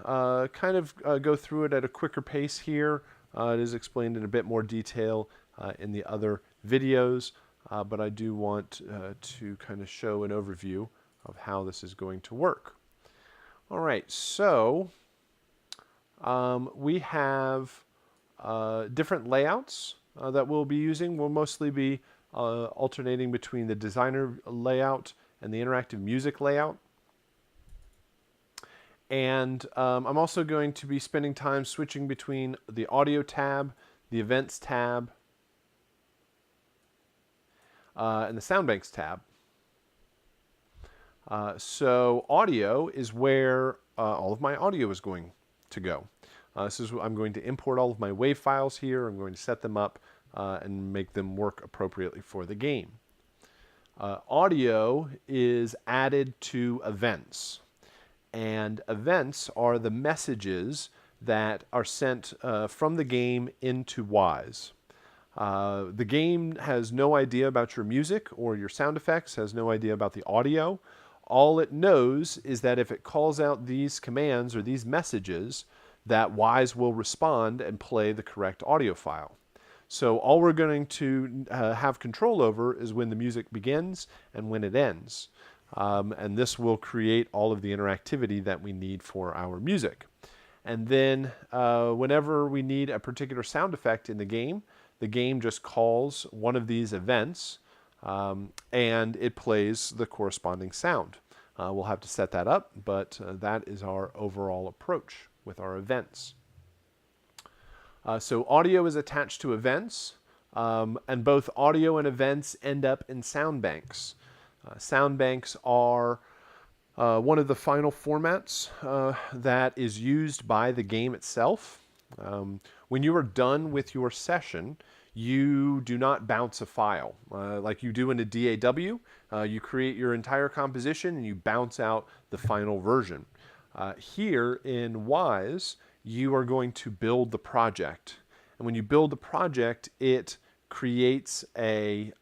kind of go through it at a quicker pace here. It is explained in a bit more detail in the other videos, but I do want to kind of show an overview of how this is going to work. All right, so we have different layouts that we'll be using. We'll mostly be alternating between the designer layout and the interactive music layout. And I'm also going to be spending time switching between the audio tab, the events tab, and the sound banks tab. So audio is where all of my audio is going to go. I'm going to import all of my WAV files here. I'm going to set them up and make them work appropriately for the game. Audio is added to events. And events are the messages that are sent from the game into Wise. The game has no idea about your music or your sound effects, has no idea about the audio. All it knows is that if it calls out these commands or these messages, that Wise will respond and play the correct audio file. So all we're going to have control over is when the music begins and when it ends. And this will create all of the interactivity that we need for our music. And then whenever we need a particular sound effect in the game just calls one of these events and it plays the corresponding sound. We'll have to set that up, but that is our overall approach with our events. So audio is attached to events, and both audio and events end up in sound banks. Sound banks are one of the final formats that is used by the game itself. When you are done with your session, you do not bounce a file like you do in a DAW. You create your entire composition and you bounce out the final version. Here in Wise, you are going to build the project. And when you build the project, it creates a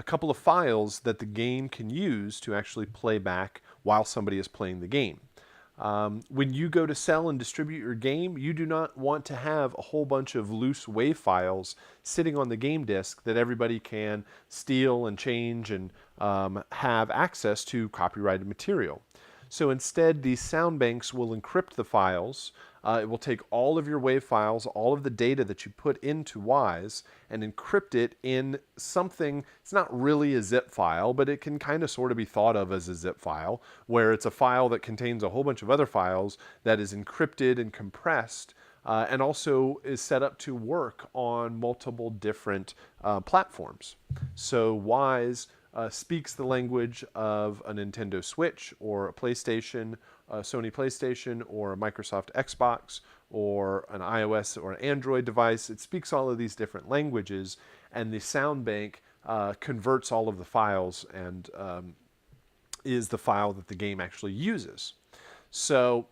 couple of files that the game can use to actually play back while somebody is playing the game. When you go to sell and distribute your game, you do not want to have a whole bunch of loose WAV files sitting on the game disk that everybody can steal and change and have access to copyrighted material. So instead, these sound banks will encrypt the files. It will take all of your WAV files, all of the data that you put into Wise, and encrypt it in something. It's not really a zip file, but it can kind of sort of be thought of as a zip file, where it's a file that contains a whole bunch of other files that is encrypted and compressed, and also is set up to work on multiple different platforms. So Wise speaks the language of a Nintendo Switch or a PlayStation, a Sony PlayStation, or a Microsoft Xbox, or an iOS or an Android device. It speaks all of these different languages, and the sound bank converts all of the files and is the file that the game actually uses. So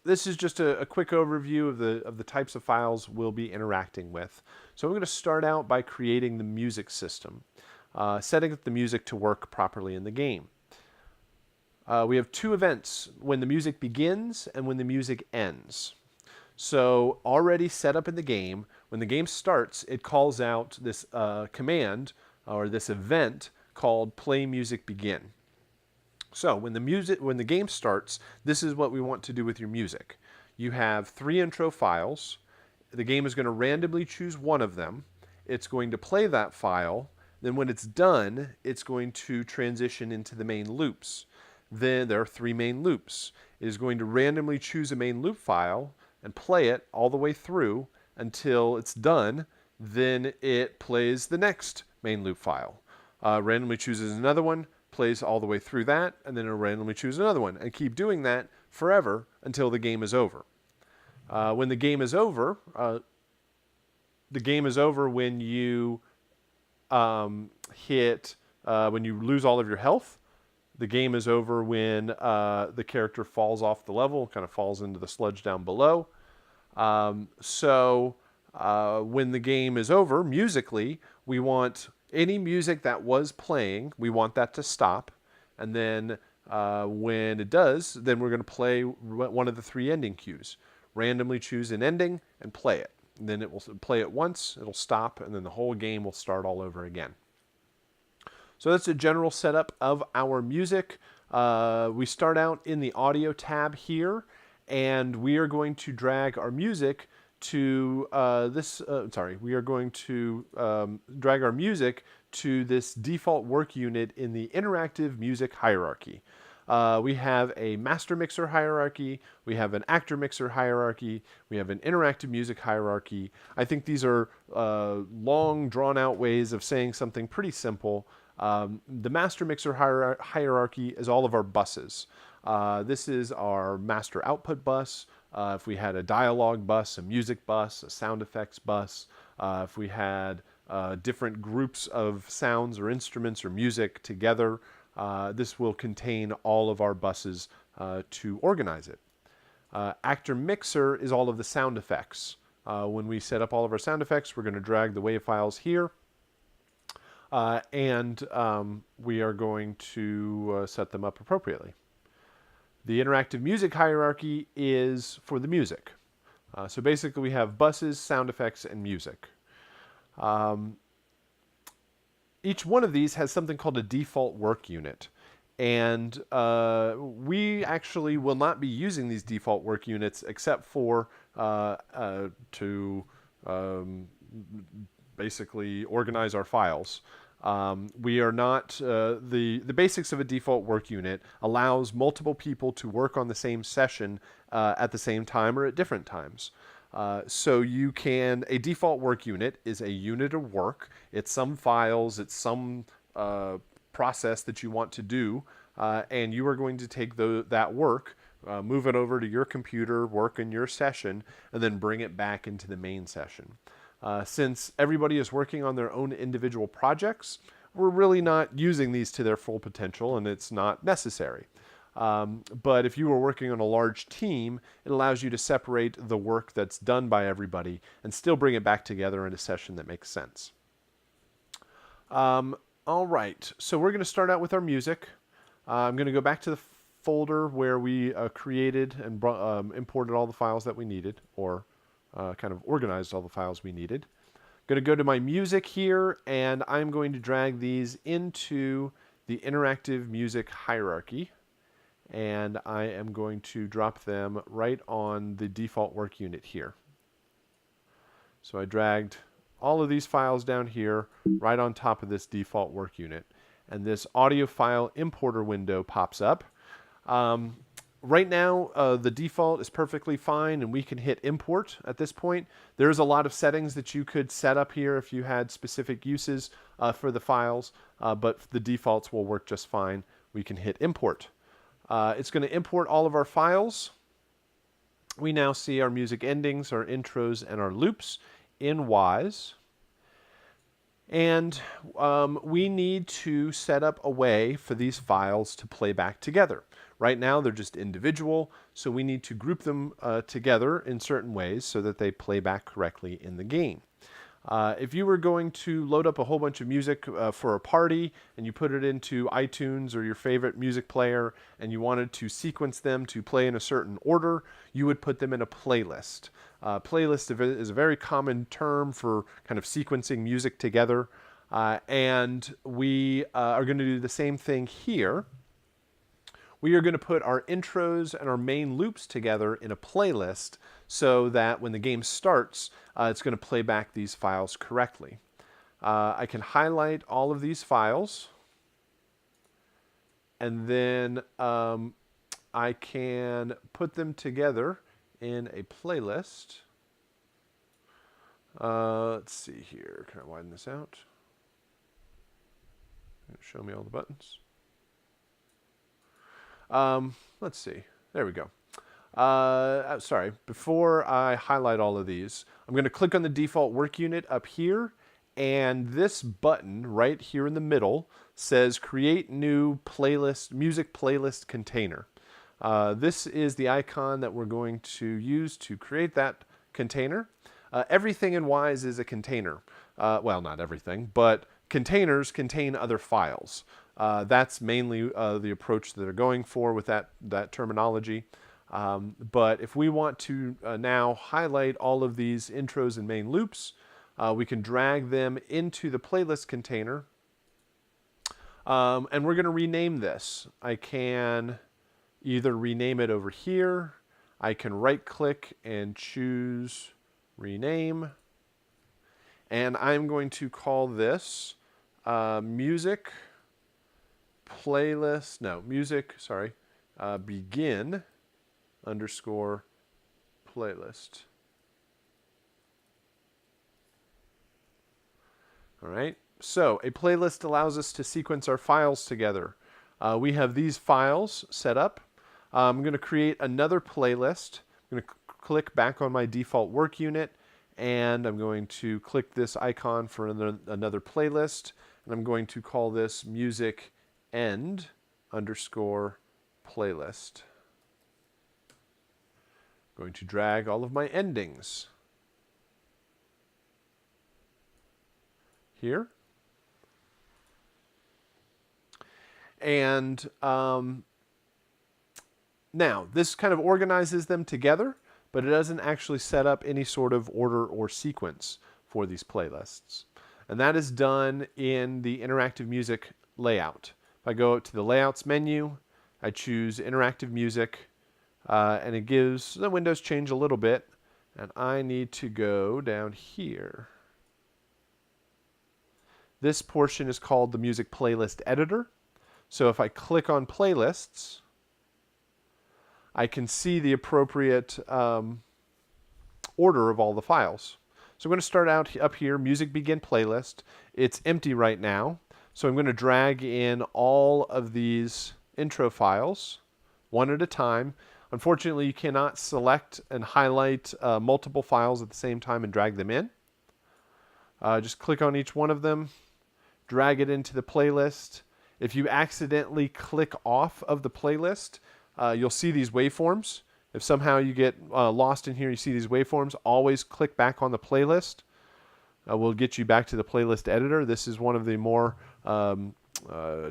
this is just a quick overview of the types of files we'll be interacting with. So I'm going to start out by creating the music system. Setting up the music to work properly in the game. We have two events, when the music begins and when the music ends. So already set up in the game, when the game starts, it calls out this command or this event called play music begin. So when the game starts, this is what we want to do with your music. You have 3 intro files. The game is going to randomly choose one of them. It's going to play that file. Then when it's done, it's going to transition into the main loops. Then there are 3 main loops. It is going to randomly choose a main loop file and play it all the way through until it's done. Then it plays the next main loop file. Randomly chooses another one, plays all the way through that, and then it'll randomly choose another one, and keep doing that forever until the game is over. When the game is over, when you when you lose all of your health. The game is over when the character falls off the level, kind of falls into the sludge down below. When the game is over, musically, we want any music that was playing, we want that to stop. And then when it does, then we're going to play one of the 3 ending cues. Randomly choose an ending and play it. And then it will play it once, it'll stop, and then the whole game will start all over again. So that's a general setup of our music. We start out in the audio tab here, and we are going to drag our music to drag our music to this default work unit in the interactive music hierarchy. We have a master mixer hierarchy, we have an actor mixer hierarchy, we have an interactive music hierarchy. I think these are long, drawn-out ways of saying something pretty simple. The master mixer hierarchy is all of our buses. This is our master output bus. If we had a dialogue bus, a music bus, a sound effects bus, if we had different groups of sounds or instruments or music together, this will contain all of our buses to organize it. Actor mixer is all of the sound effects. When we set up all of our sound effects, we're going to drag the WAV files here. And we are going to set them up appropriately. The interactive music hierarchy is for the music. So basically we have buses, sound effects, and music. Each one of these has something called a default work unit. And we actually will not be using these default work units except for to basically organize our files. We are not, the basics of a default work unit allows multiple people to work on the same session at the same time or at different times. So a default work unit is a unit of work. It's some files, it's some process that you want to do, and you are going to take that work, move it over to your computer, work in your session, and then bring it back into the main session. Since everybody is working on their own individual projects, we're really not using these to their full potential, and it's not necessary. But if you are working on a large team, it allows you to separate the work that's done by everybody and still bring it back together in a session that makes sense. All right, so we're going to start out with our music. I'm going to go back to the folder where we created and imported all the files that we needed, or kind of organized all the files we needed. I'm going to go to my music here, and I'm going to drag these into the interactive music hierarchy. And I am going to drop them right on the default work unit here. So I dragged all of these files down here right on top of this default work unit. And this audio file importer window pops up. Right now, the default is perfectly fine, and we can hit import at this point. There's a lot of settings that you could set up here if you had specific uses for the files, but the defaults will work just fine. We can hit import. It's going to import all of our files. We now see our music endings, our intros, and our loops in Wise. And we need to set up a way for these files to play back together. Right now, they're just individual, so we need to group them together in certain ways so that they play back correctly in the game. If you were going to load up a whole bunch of music for a party and you put it into iTunes or your favorite music player and you wanted to sequence them to play in a certain order, you would put them in a playlist. Playlist is a very common term for kind of sequencing music together. And we are going to do the same thing here. We are going to put our intros and our main loops together in a playlist so that when the game starts, it's going to play back these files correctly. I can highlight all of these files, and then I can put them together in a playlist. Let's see here. Can I widen this out? Show me all the buttons. Let's see. There we go. Sorry. Before I highlight all of these, I'm going to click on the default work unit up here, and this button right here in the middle says Create New Playlist Music Playlist Container. This is the icon that we're going to use to create that container. Everything in Wise is a container. Well, not everything, but containers contain other files. That's mainly the approach that they're going for with that terminology. But if we want to now highlight all of these intros and main loops, we can drag them into the playlist container. And we're going to rename this. I can either rename it over here. I can right-click and choose Rename. And I'm going to call this Music Playlist, no, Music, sorry, Begin _ Playlist. All right, so a playlist allows us to sequence our files together. We have these files set up. I'm going to create another playlist. I'm going to click back on my default work unit, and I'm going to click this icon for another playlist, and I'm going to call this Music End _ Playlist. I'm going to drag all of my endings here. And now, this kind of organizes them together, but it doesn't actually set up any sort of order or sequence for these playlists. And that is done in the interactive music layout. If I go to the Layouts menu, I choose Interactive Music, and it gives the windows change a little bit, and I need to go down here. This portion is called the Music Playlist Editor. So if I click on Playlists, I can see the appropriate order of all the files. So I'm going to start out up here, Music Begin Playlist. It's empty right now, so I'm going to drag in all of these intro files one at a time. Unfortunately, you cannot select and highlight multiple files at the same time and drag them in. Just click on each one of them, drag it into the playlist. If you accidentally click off of the playlist, you'll see these waveforms. If somehow you get lost in here, you see these waveforms, always click back on the playlist. We'll get you back to the playlist editor. This is one of the more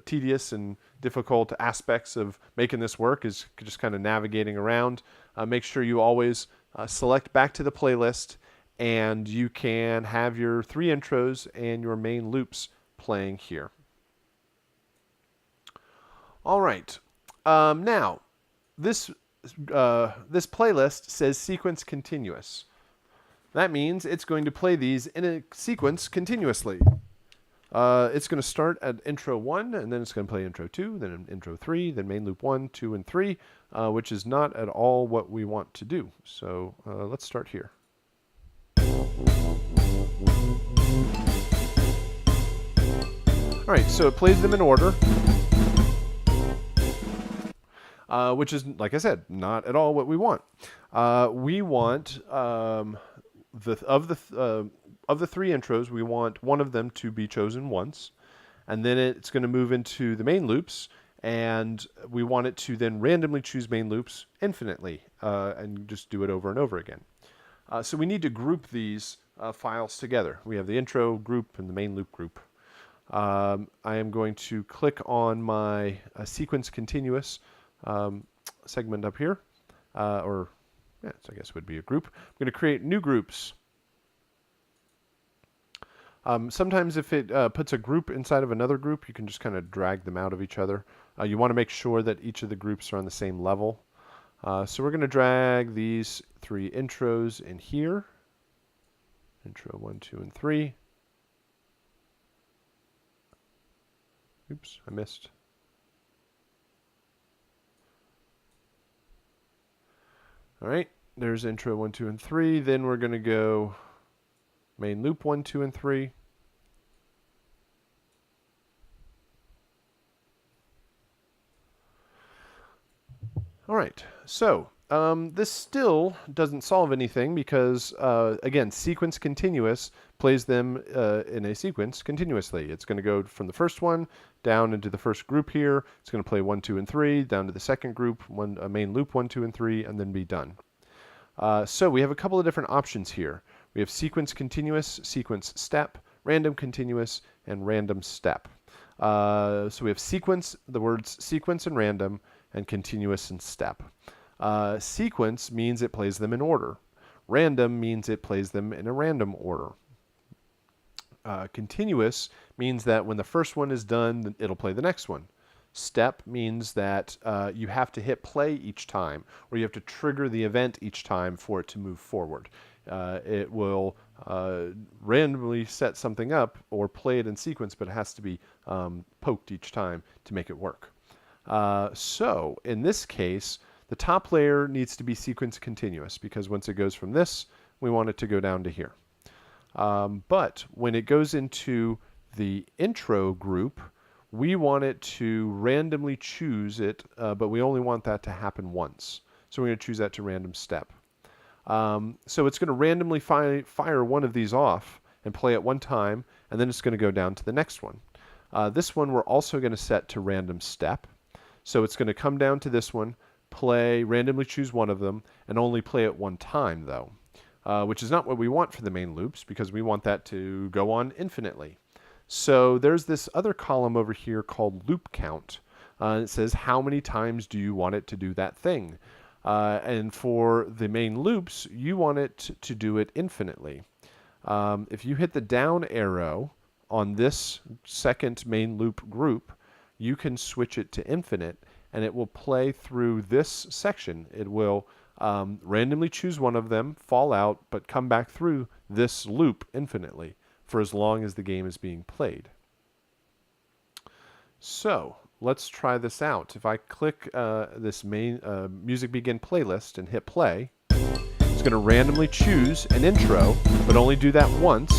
tedious and difficult aspects of making this work, is just kind of navigating around. Make sure you always select back to the playlist, and you can have your 3 intros and your main loops playing here. All right. Now, this playlist says sequence continuous. That means it's going to play these in a sequence continuously. It's going to start at intro 1, and then it's going to play intro 2, then intro 3, then main loop 1, 2, and 3, which is not at all what we want to do. So let's start here. All right, so it plays them in order. Which is, like I said, not at all what we want. We want of the 3 intros, we want one of them to be chosen once, and then it's going to move into the main loops, and we want it to then randomly choose main loops infinitely, and just do it over and over again. So we need to group these files together. We have the intro group and the main loop group. I am going to click on my sequence continuous segment up here, or yeah, I guess would be a group. I'm going to create new groups. Sometimes if it puts a group inside of another group, you can just kind of drag them out of each other. You want to make sure that each of the groups are on the same level. So we're going to drag these 3 intros in here. Intro 1, 2, and 3. Oops, I missed. All right, there's intro 1, 2, and 3. Then we're going to go main loop 1, 2, and 3. All right, so this still doesn't solve anything because, again, sequence continuous plays them in a sequence continuously. It's going to go from the first one down into the first group here. It's going to play 1, 2, and 3, down to the second group, a main loop 1, 2, and 3, and then be done. So we have a couple of different options here. We have sequence continuous, sequence step, random continuous, and random step. So we have sequence, the words sequence and random, and continuous and step. Sequence means it plays them in order. Random means it plays them in a random order. Continuous means that when the first one is done, it'll play the next one. Step means that you have to hit play each time, or you have to trigger the event each time for it to move forward. It will randomly set something up or play it in sequence, but it has to be poked each time to make it work. So in this case, the top layer needs to be sequence continuous because once it goes from this, we want it to go down to here. But when it goes into the intro group, we want it to randomly choose it, but we only want that to happen once. So we're going to choose that to random step. So it's going to randomly fire one of these off and play it one time, and then it's going to go down to the next one. This one we're also going to set to random step. So it's going to come down to this one, play, randomly choose one of them, and only play it one time, though, which is not what we want for the main loops because we want that to go on infinitely. So there's this other column over here called loop count. It says how many times do you want it to do that thing. And for the main loops, you want it to do it infinitely. If you hit the down arrow on this second main loop group, you can switch it to infinite, and it will play through this section. It will randomly choose one of them, fall out, but come back through this loop infinitely for as long as the game is being played. So let's try this out. If I click this main music begin playlist and hit play, it's going to randomly choose an intro, but only do that once,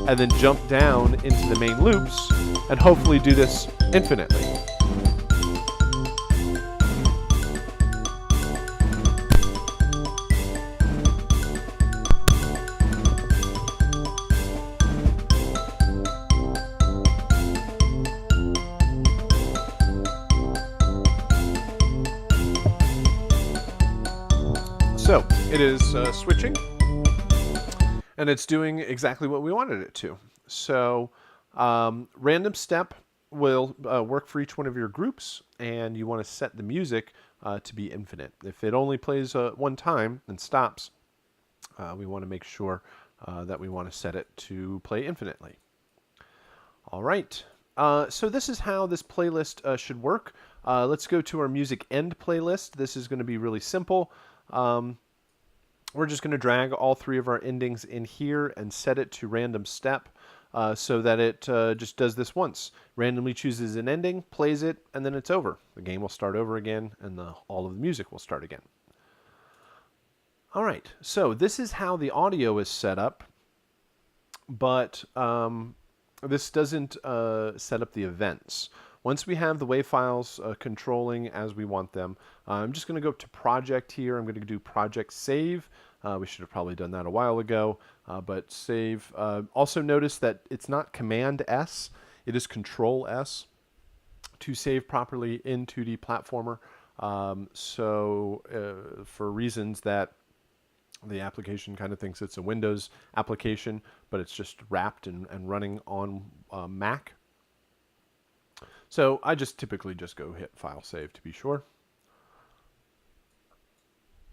and then jump down into the main loops and hopefully do this infinitely. So it is switching, and it's doing exactly what we wanted it to. So random step will work for each one of your groups, and you want to set the music to be infinite. If it only plays one time and stops, we want to make sure that we want to set it to play infinitely. All right. So this is how this playlist should work. Let's go to our music end playlist. This is going to be really simple. We're just going to drag all 3 of our endings in here and set it to random step so that it just does this once. Randomly chooses an ending, plays it, and then it's over. The game will start over again, and all of the music will start again. All right, so this is how the audio is set up, but this doesn't set up the events. Once we have the WAV files controlling as we want them, I'm just going to go to project here. I'm going to do project save. We should have probably done that a while ago, but save. Also notice that it's not Command S, it is Control S to save properly in 2D platformer. For reasons that The application kind of thinks it's a Windows application, but it's just wrapped and running on Mac. So I just typically just go hit File Save to be sure.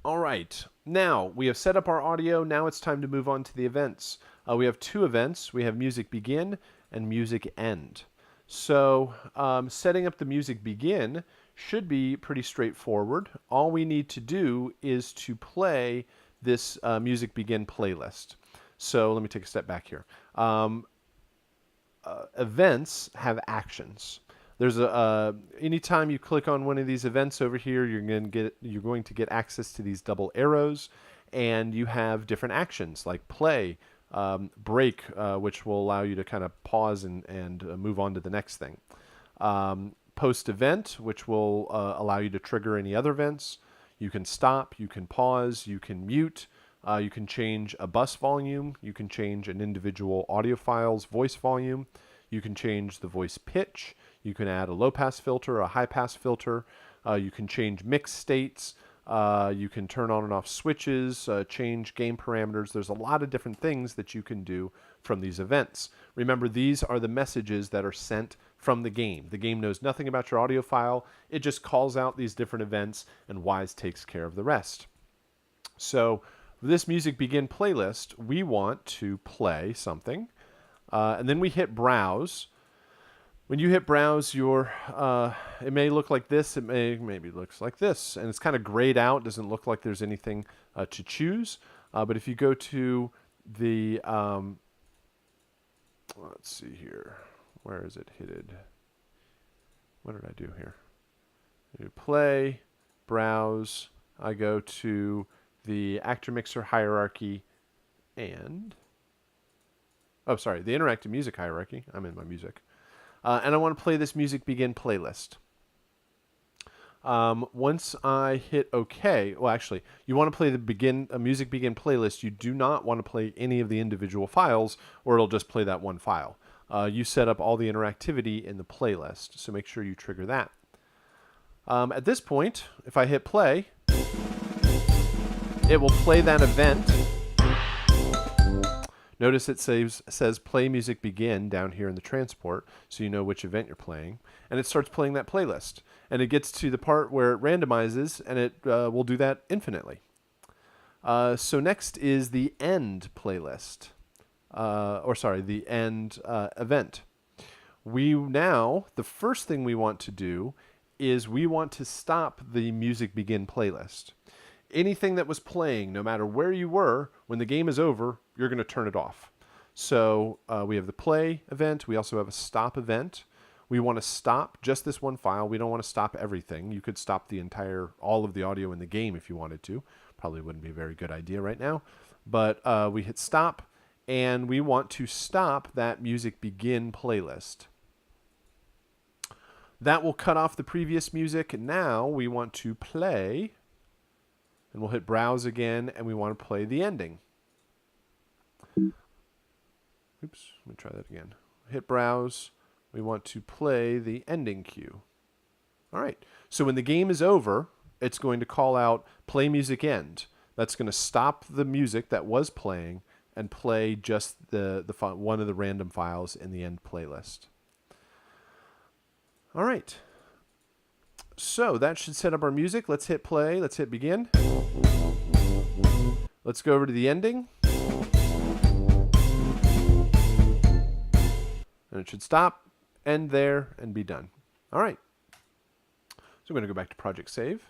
All right, now we have set up our audio. Now it's time to move on to the events. We have two events. We have music begin and music end. So setting up the music begin should be pretty straightforward. All we need to do is to play this music begin playlist. So let me take a step back here. Events have actions. There's anytime you click on one of these events over here, you're going to get access to these double arrows, and you have different actions like play, break, which will allow you to kind of pause and move on to the next thing. Post event, which will allow you to trigger any other events. You can stop, you can pause, you can mute, you can change a bus volume, you can change an individual audio file's voice volume, you can change the voice pitch, you can add a low pass filter, a high pass filter, you can change mix states, you can turn on and off switches, change game parameters. There's a lot of different things that you can do from these events. Remember, these are the messages that are sent from the game. The game knows nothing about your audio file. It just calls out these different events, and Wise takes care of the rest. So for this music begin playlist, we want to play something, and then we hit browse. When you hit browse, it may look like this. It maybe looks like this, and it's kind of grayed out. Doesn't look like there's anything to choose. But if you go to the, let's see here, where is it hidden? What did I do here? I do play, browse. I go to the actor mixer hierarchy, and the interactive music hierarchy. I'm in my music. And I want to play this music begin playlist. Once I hit OK, well, actually, you want to play the music begin playlist. You do not want to play any of the individual files, or it'll just play that one file. You set up all the interactivity in the playlist, so make sure you trigger that. At this point, if I hit play, it will play that event. Notice it says play music begin down here in the transport, so you know which event you're playing. And it starts playing that playlist. And it gets to the part where it randomizes, and it will do that infinitely. So next is the end playlist. The end event. The first thing we want to do is we want to stop the music begin playlist. Anything that was playing, no matter where you were, when the game is over, you're going to turn it off. So we have the play event. We also have a stop event. We want to stop just this one file. We don't want to stop everything. You could stop all of the audio in the game if you wanted to. Probably wouldn't be a very good idea right now. But we hit stop, and we want to stop that music begin playlist. That will cut off the previous music. Now we want to play. And we'll hit browse again, and we want to play the ending. Oops, let me try that again. Hit browse. We want to play the ending cue. All right, so when the game is over, it's going to call out play music end. That's going to stop the music that was playing and play just one of the random files in the end playlist. All right. So that should set up our music. Let's hit play. Let's hit begin. Let's go over to the ending. And it should stop, end there, and be done. All right. So I'm going to go back to Project Save.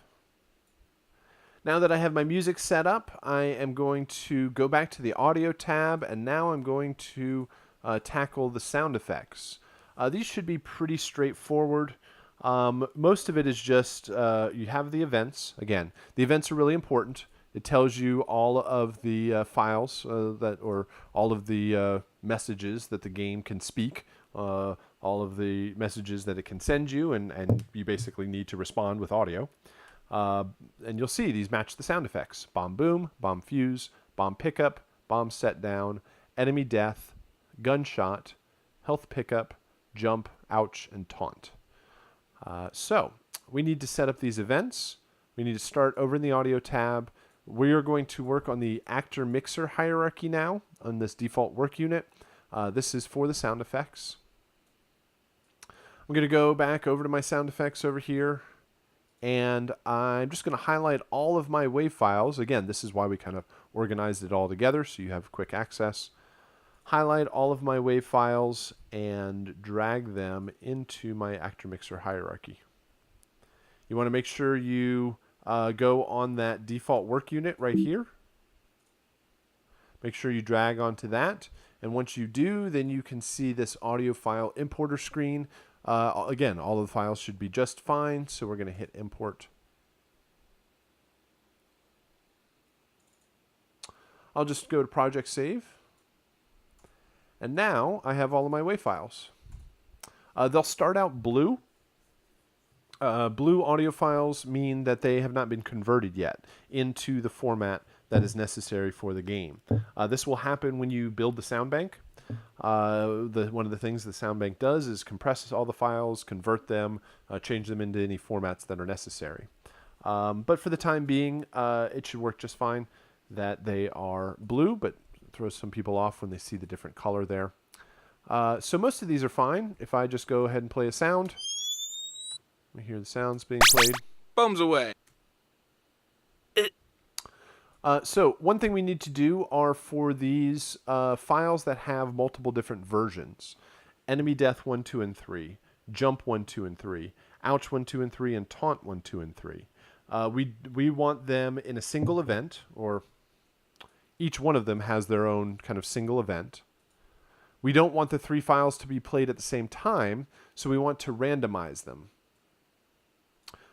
Now that I have my music set up, I am going to go back to the Audio tab, and now I'm going to tackle the sound effects. These should be pretty straightforward. Most of it is just you have the events. Again, the events are really important. It tells you all of the files or all of the messages that the game can speak, all of the messages that it can send you, and you basically need to respond with audio. And you'll see these match the sound effects. Bomb boom, bomb fuse, bomb pickup, bomb set down, enemy death, gunshot, health pickup, jump, ouch, and taunt. So we need to set up these events. We need to start over in the Audio tab. We are going to work on the actor mixer hierarchy now on this default work unit. This is for the sound effects. I'm going to go back over to my sound effects over here, and I'm just going to highlight all of my WAV files. Again, this is why we kind of organized it all together so you have quick access. Highlight all of my WAV files and drag them into my actor mixer hierarchy. You want to make sure you go on that default work unit right here. Make sure you drag onto that. And once you do, then you can see this audio file importer screen. Again, all of the files should be just fine, so we're going to hit import. I'll just go to project save. And now I have all of my WAV files. They'll start out blue. Blue audio files mean that they have not been converted yet into the format that is necessary for the game. This will happen when you build the sound bank. One of the things the sound bank does is compresses all the files, convert them, change them into any formats that are necessary. But for the time being, it should work just fine that they are blue, but throws some people off when they see the different color there. So most of these are fine. If I just go ahead and play a sound, we hear the sounds being played. Bums away. So one thing we need to do are for these files that have multiple different versions. Enemy Death 1, 2, and 3. Jump 1, 2, and 3. Ouch 1, 2, and 3. And Taunt 1, 2, and 3. We want them in a single event, or each one of them has their own kind of single event. We don't want the 3 files to be played at the same time, so we want to randomize them.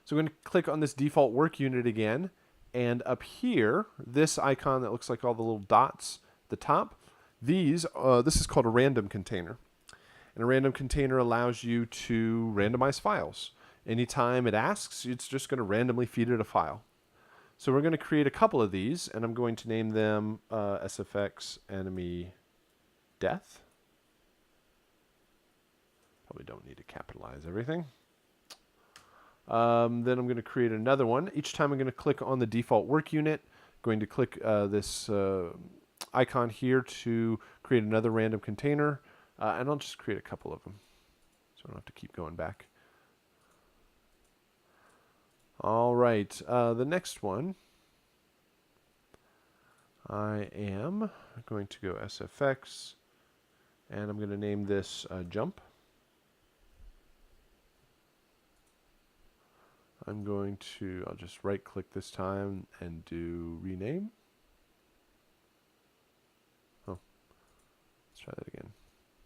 So I'm going to click on this default work unit again, and up here, this icon that looks like all the little dots at the top, this is called a random container. And a random container allows you to randomize files. Anytime it asks, it's just going to randomly feed it a file. So we're going to create a couple of these, and I'm going to name them SFX Enemy Death. Probably don't need to capitalize everything. Then I'm going to create another one. Each time I'm going to click on the default work unit. I'm going to click this icon here to create another random container. And I'll just create a couple of them, so I don't have to keep going back. All right, the next one, I am going to go SFX, and I'm going to name this Jump. I'll just right click this time and do rename. Oh, let's try that again.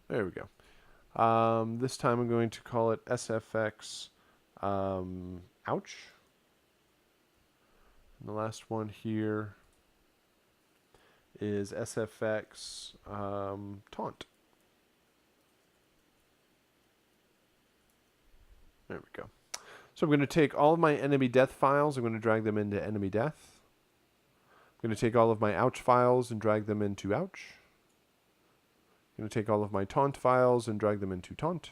There we go. This time I'm going to call it SFX Ouch. And the last one here is SFX Taunt. There we go. So I'm going to take all of my enemy death files. I'm going to drag them into enemy death. I'm going to take all of my ouch files and drag them into ouch. I'm going to take all of my taunt files and drag them into taunt.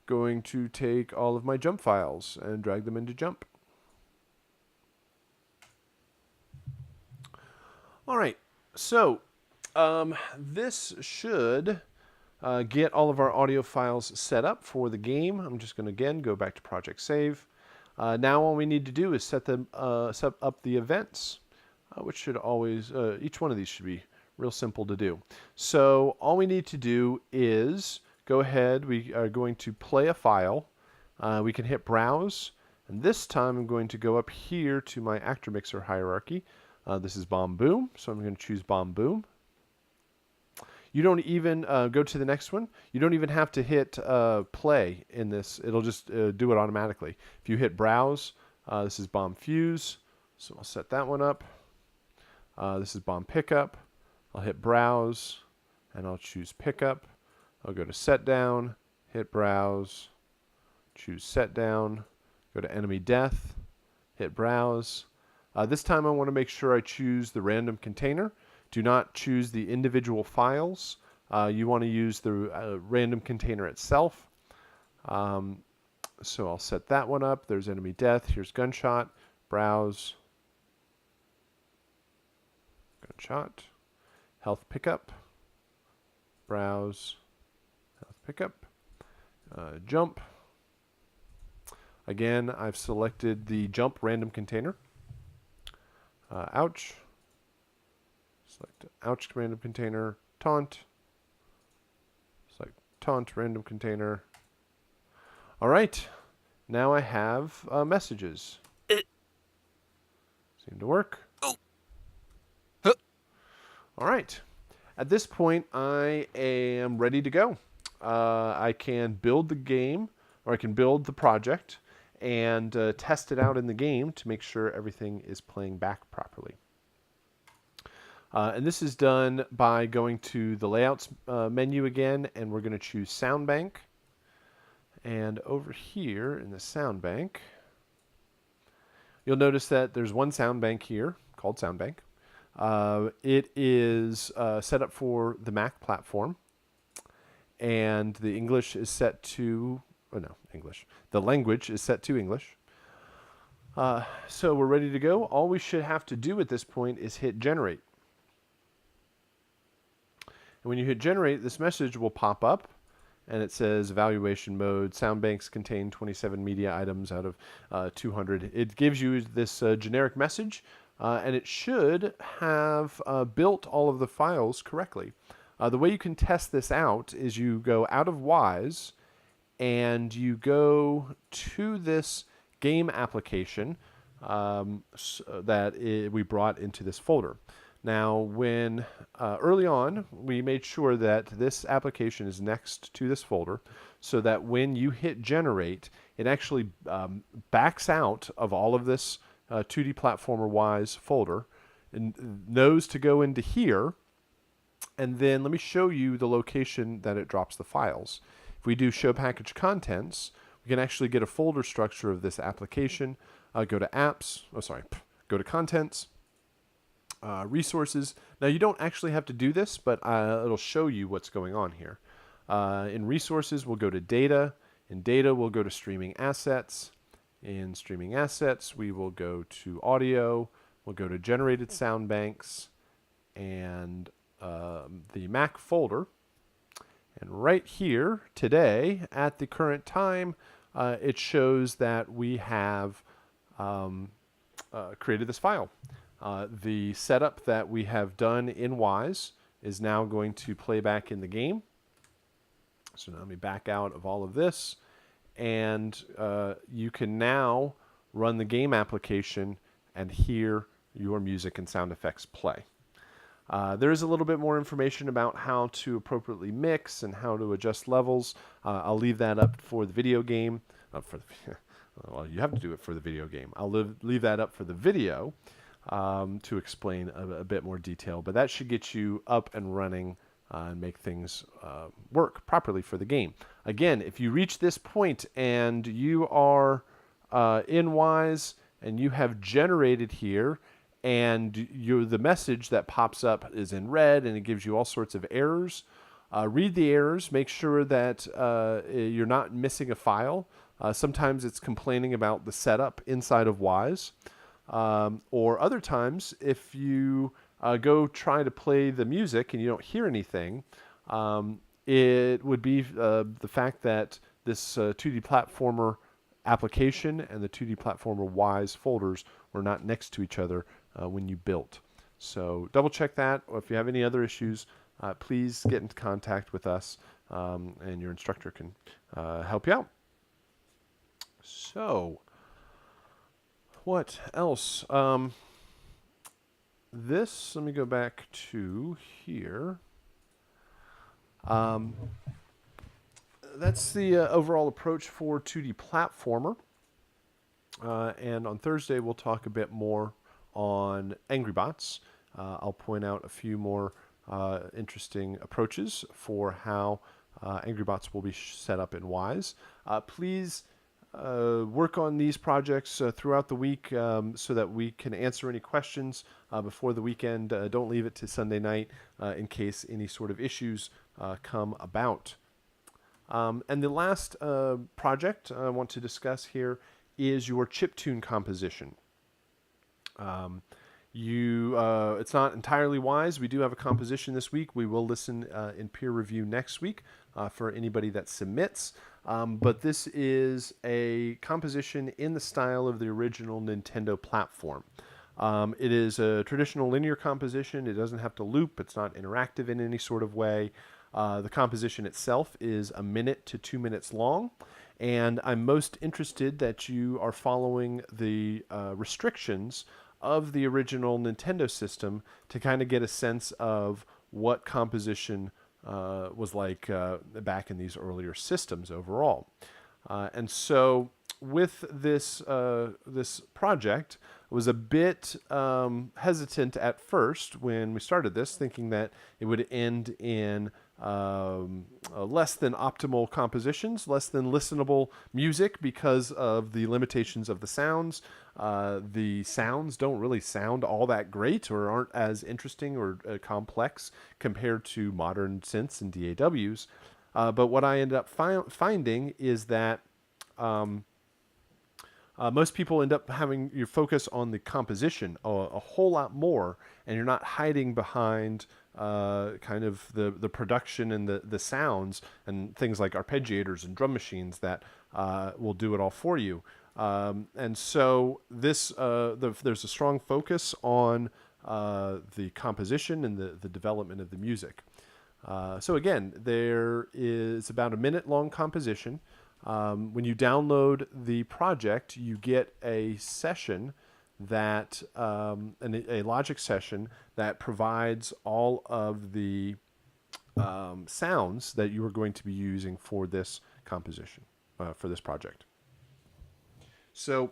Going to take all of my jump files and drag them into jump. All right, so this should get all of our audio files set up for the game. I'm just going to, again, go back to Project Save. Now all we need to do is set up the events, which should always, each one of these should be real simple to do. So all we need to do is go ahead. We are going to play a file. We can hit Browse, and this time I'm going to go up here to my actor mixer hierarchy. This is Bomb Boom, so I'm going to choose Bomb Boom. You don't even go to the next one. You don't even have to hit play in this. It'll just do it automatically. If you hit Browse, this is Bomb Fuse, so I'll set that one up. This is Bomb Pickup. I'll hit Browse, and I'll choose Pickup. I'll go to Set Down, hit Browse, choose Set Down, go to Enemy Death, hit Browse. This time I want to make sure I choose the random container. Do not choose the individual files. You want to use the random container itself. So I'll set that one up. There's enemy death. Here's gunshot. Browse. screenshot, health pickup, browse, health pickup, jump. Again, I've selected the jump random container. Ouch. Select ouch random container, taunt. Select taunt random container. All right. Now I have messages. Seem to work. All right. At this point, I am ready to go. I can build the game, or I can build the project and test it out in the game to make sure everything is playing back properly. And this is done by going to the Layouts menu again, and we're going to choose Sound Bank. And over here in the Sound Bank, you'll notice that there's one Sound Bank here called Sound Bank. It is set up for the Mac platform, and the English is set to, the language is set to English. So we're ready to go. All we should have to do at this point is hit generate. And when you hit generate, this message will pop up, and it says evaluation mode. Sound banks contain 27 media items out of 200. It gives you this generic message, and it should have built all of the files correctly. The way you can test this out is you go out of Wise, and you go to this game application that we brought into this folder. Now, when early on, we made sure that this application is next to this folder so that when you hit generate, it actually backs out of all of this 2D Platformer Wise folder and knows to go into here. And then let me show you the location that it drops the files. If we do show package contents, we can actually get a folder structure of this application. Go to apps, go to contents, resources. Now you don't actually have to do this, but it'll show you what's going on here. In resources, we'll go to data. In data, we'll go to streaming assets. In streaming assets, we will go to audio. We'll go to generated sound banks and the Mac folder. And right here today, at the current time, it shows that we have created this file. The setup that we have done in Wise is now going to play back in the game. So now let me back out of all of this. And you can now run the game application and hear your music and sound effects play. There is a little bit more information about how to appropriately mix and how to adjust levels. I'll leave that up for the video game. Well, you have to do it for the video game. I'll leave that up for the video to explain a bit more detail. But that should get you up and running and make things work properly for the game. Again, if you reach this point and you are in Wise and you have generated here, and the message that pops up is in red and it gives you all sorts of errors. Read the errors. Make sure that you're not missing a file. Sometimes it's complaining about the setup inside of Wise. Or other times, if you go try to play the music and you don't hear anything, it would be the fact that this 2D Platformer application and the 2D Platformer Wise folders were not next to each other when you built. So double check that. Or if you have any other issues, please get in contact with us and your instructor can help you out. So what else? Let me go back to here. That's the overall approach for 2D Platformer. And on Thursday, we'll talk a bit more on Angry Bots. I'll point out a few more interesting approaches for how Angry Bots will be set up in Wise. Please work on these projects throughout the week so that we can answer any questions before the weekend. Don't leave it to Sunday night in case any sort of issues come about. And the last project I want to discuss here is your chiptune composition. It's not entirely wise. We do have a composition this week. We will listen in peer review next week for anybody that submits. But this is a composition in the style of the original Nintendo platform. It is a traditional linear composition. It doesn't have to loop. It's not interactive in any sort of way. The composition itself is 1 minute to 2 minutes long. And I'm most interested that you are following the restrictions of the original Nintendo system to kind of get a sense of what composition was like back in these earlier systems overall. And so with this project, I was a bit hesitant at first when we started this, thinking that it would end in less than optimal compositions, less than listenable music because of the limitations of the sounds. The sounds don't really sound all that great or aren't as interesting or complex compared to modern synths and DAWs. But what I ended up finding is that most people end up having your focus on the composition a whole lot more, and you're not hiding behind kind of the production and the sounds and things like arpeggiators and drum machines that will do it all for you. And so there's a strong focus on the composition and the development of the music. So again, there is about a minute-long composition. When you download the project, you get a session that a Logic session that provides all of the sounds that you are going to be using for this composition, for this project. So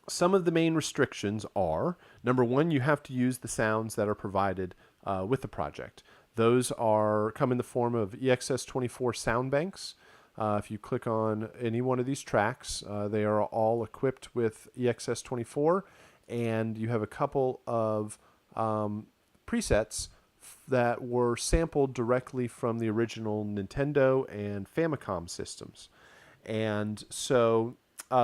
some of the main restrictions are, number one, you have to use the sounds that are provided with the project. Those come in the form of EXS24 sound banks. If you click on any one of these tracks, they are all equipped with EXS24, and you have a couple of presets that were sampled directly from the original Nintendo and Famicom systems. And so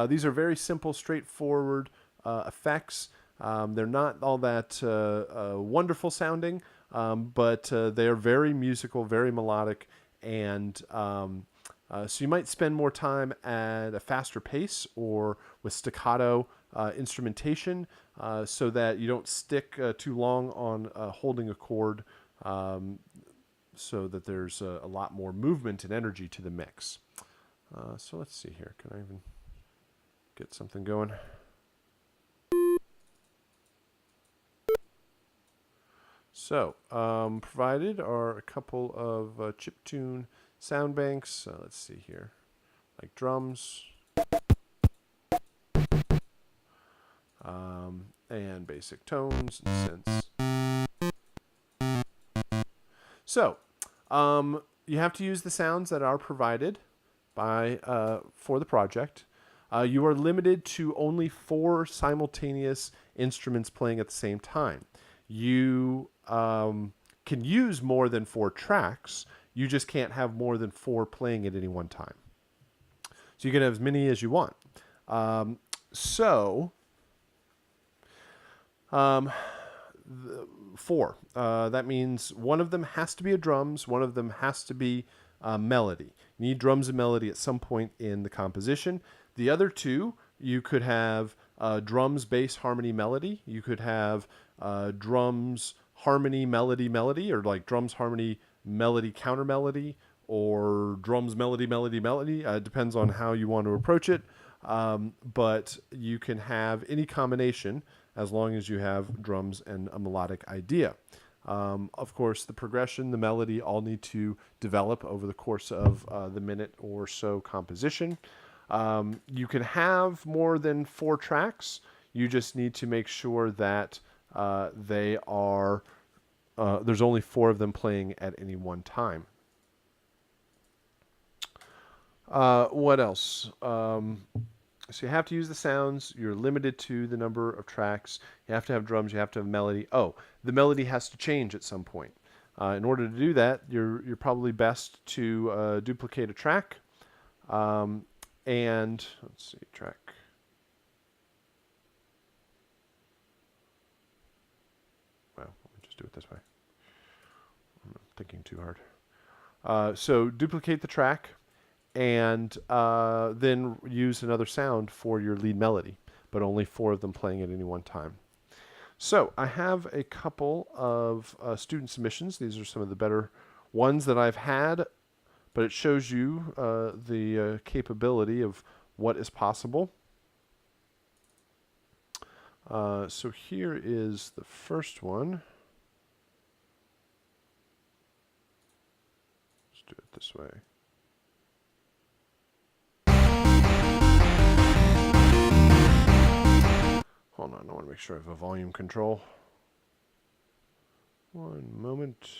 these are very simple, straightforward effects. They're not all that wonderful sounding, but they are very musical, very melodic, and so you might spend more time at a faster pace or with staccato instrumentation so that you don't stick too long on holding a chord, so that there's a lot more movement and energy to the mix. So let's see here. Can I even get something going? So provided are a couple of chiptune sound banks. Let's see here, like drums and basic tones and synths. So you have to use the sounds that are provided for the project. You are limited to only 4 simultaneous instruments playing at the same time. You can use more than 4 tracks. You just can't have more than 4 playing at any one time. So you can have as many as you want. Four. That means one of them has to be a drums, one of them has to be melody. You need drums and melody at some point in the composition. The other 2, you could have drums, bass, harmony, melody. You could have drums, harmony, melody, melody, or like drums, harmony, melody, counter melody, or drums, melody, melody, melody. Depends on how you want to approach it. But you can have any combination as long as you have drums and a melodic idea. Of course, the progression, the melody all need to develop over the course of the minute or so composition. You can have more than 4 tracks. You just need to make sure that they are there's only 4 of them playing at any one time. What else? So you have to use the sounds. You're limited to the number of tracks. You have to have drums. You have to have melody. Oh, the melody has to change at some point. In order to do that, you're probably best to duplicate a track. And let's see, track. well, let me just do it this way. I'm thinking too hard. So duplicate the track and then use another sound for your lead melody, but only 4 of them playing at any one time. So I have a couple of student submissions. These are some of the better ones that I've had, but it shows you the capability of what is possible. So here is the first one. Let's do it this way. Hold on, I want to make sure I have a volume control. One moment.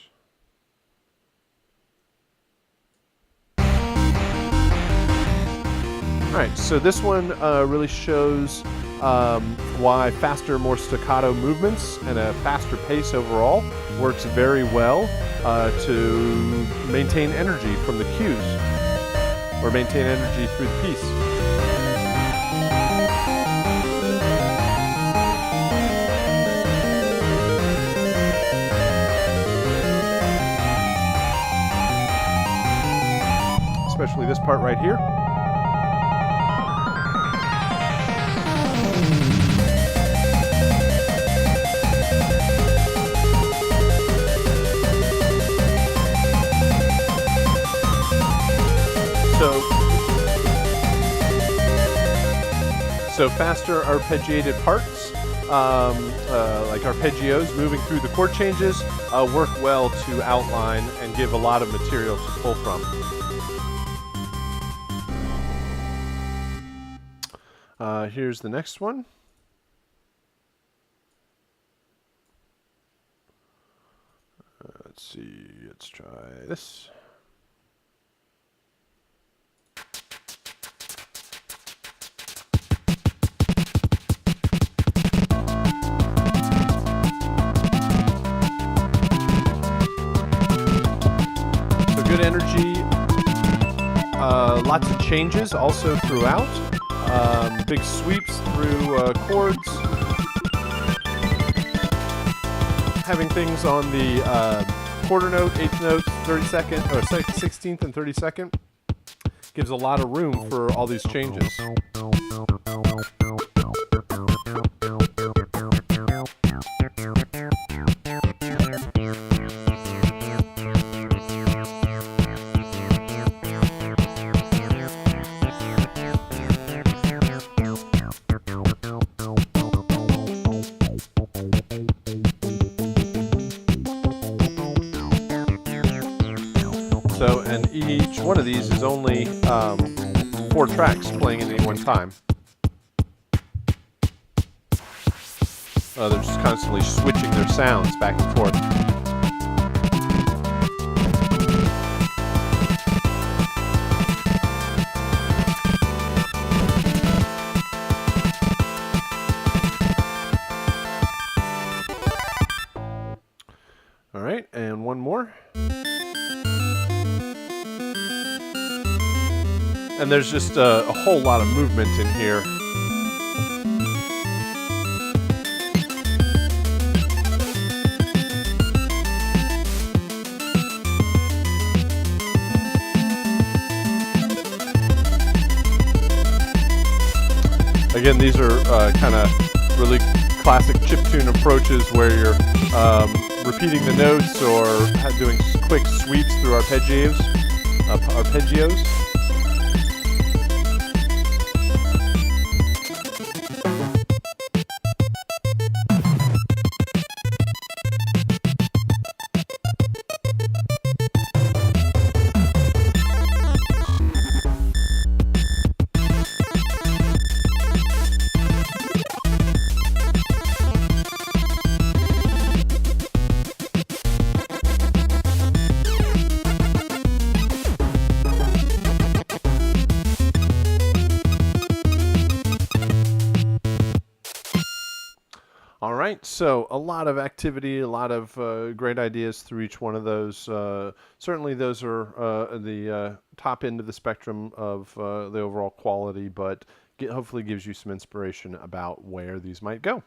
All right, so this one really shows why faster, more staccato movements and a faster pace overall works very well to maintain energy from the cues or maintain energy through the piece. Especially this part right here. So faster arpeggiated parts, like arpeggios moving through the chord changes, work well to outline and give a lot of material to pull from. Here's the next one. Let's see, let's try this. So good energy, lots of changes also throughout. Big sweeps through chords. Having things on the quarter note, eighth notes, 32nd, or 16th and 32nd gives a lot of room for all these changes. So, and each one of these is only 4 tracks playing at any one time. They're just constantly switching their sounds back and forth. All right, and one more. And there's just a whole lot of movement in here. Again, these are kind of really classic chiptune approaches where you're repeating the notes or doing quick sweeps through arpeggios. All right, so a lot of activity, a lot of great ideas through each one of those. Certainly those are the top end of the spectrum of the overall quality, but hopefully gives you some inspiration about where these might go.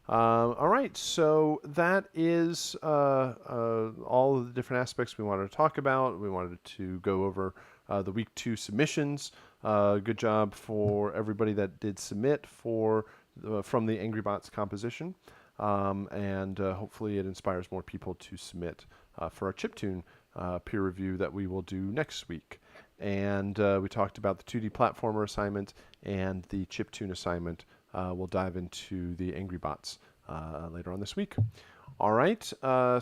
All right, so that is all of the different aspects we wanted to talk about. We wanted to go over the week 2 submissions. Good job for everybody that did submit from the Angry Bots composition, and hopefully it inspires more people to submit for our chiptune peer review that we will do next week. And we talked about the 2D platformer assignment and the chiptune assignment. We'll dive into the Angry Bots later on this week. All right,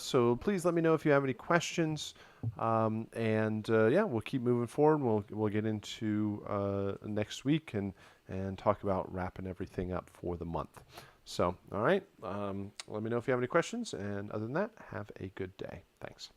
so please let me know if you have any questions, and yeah, we'll keep moving forward. We'll get into next week and talk about wrapping everything up for the month. So, all right, let me know if you have any questions, and other than that, have a good day. Thanks.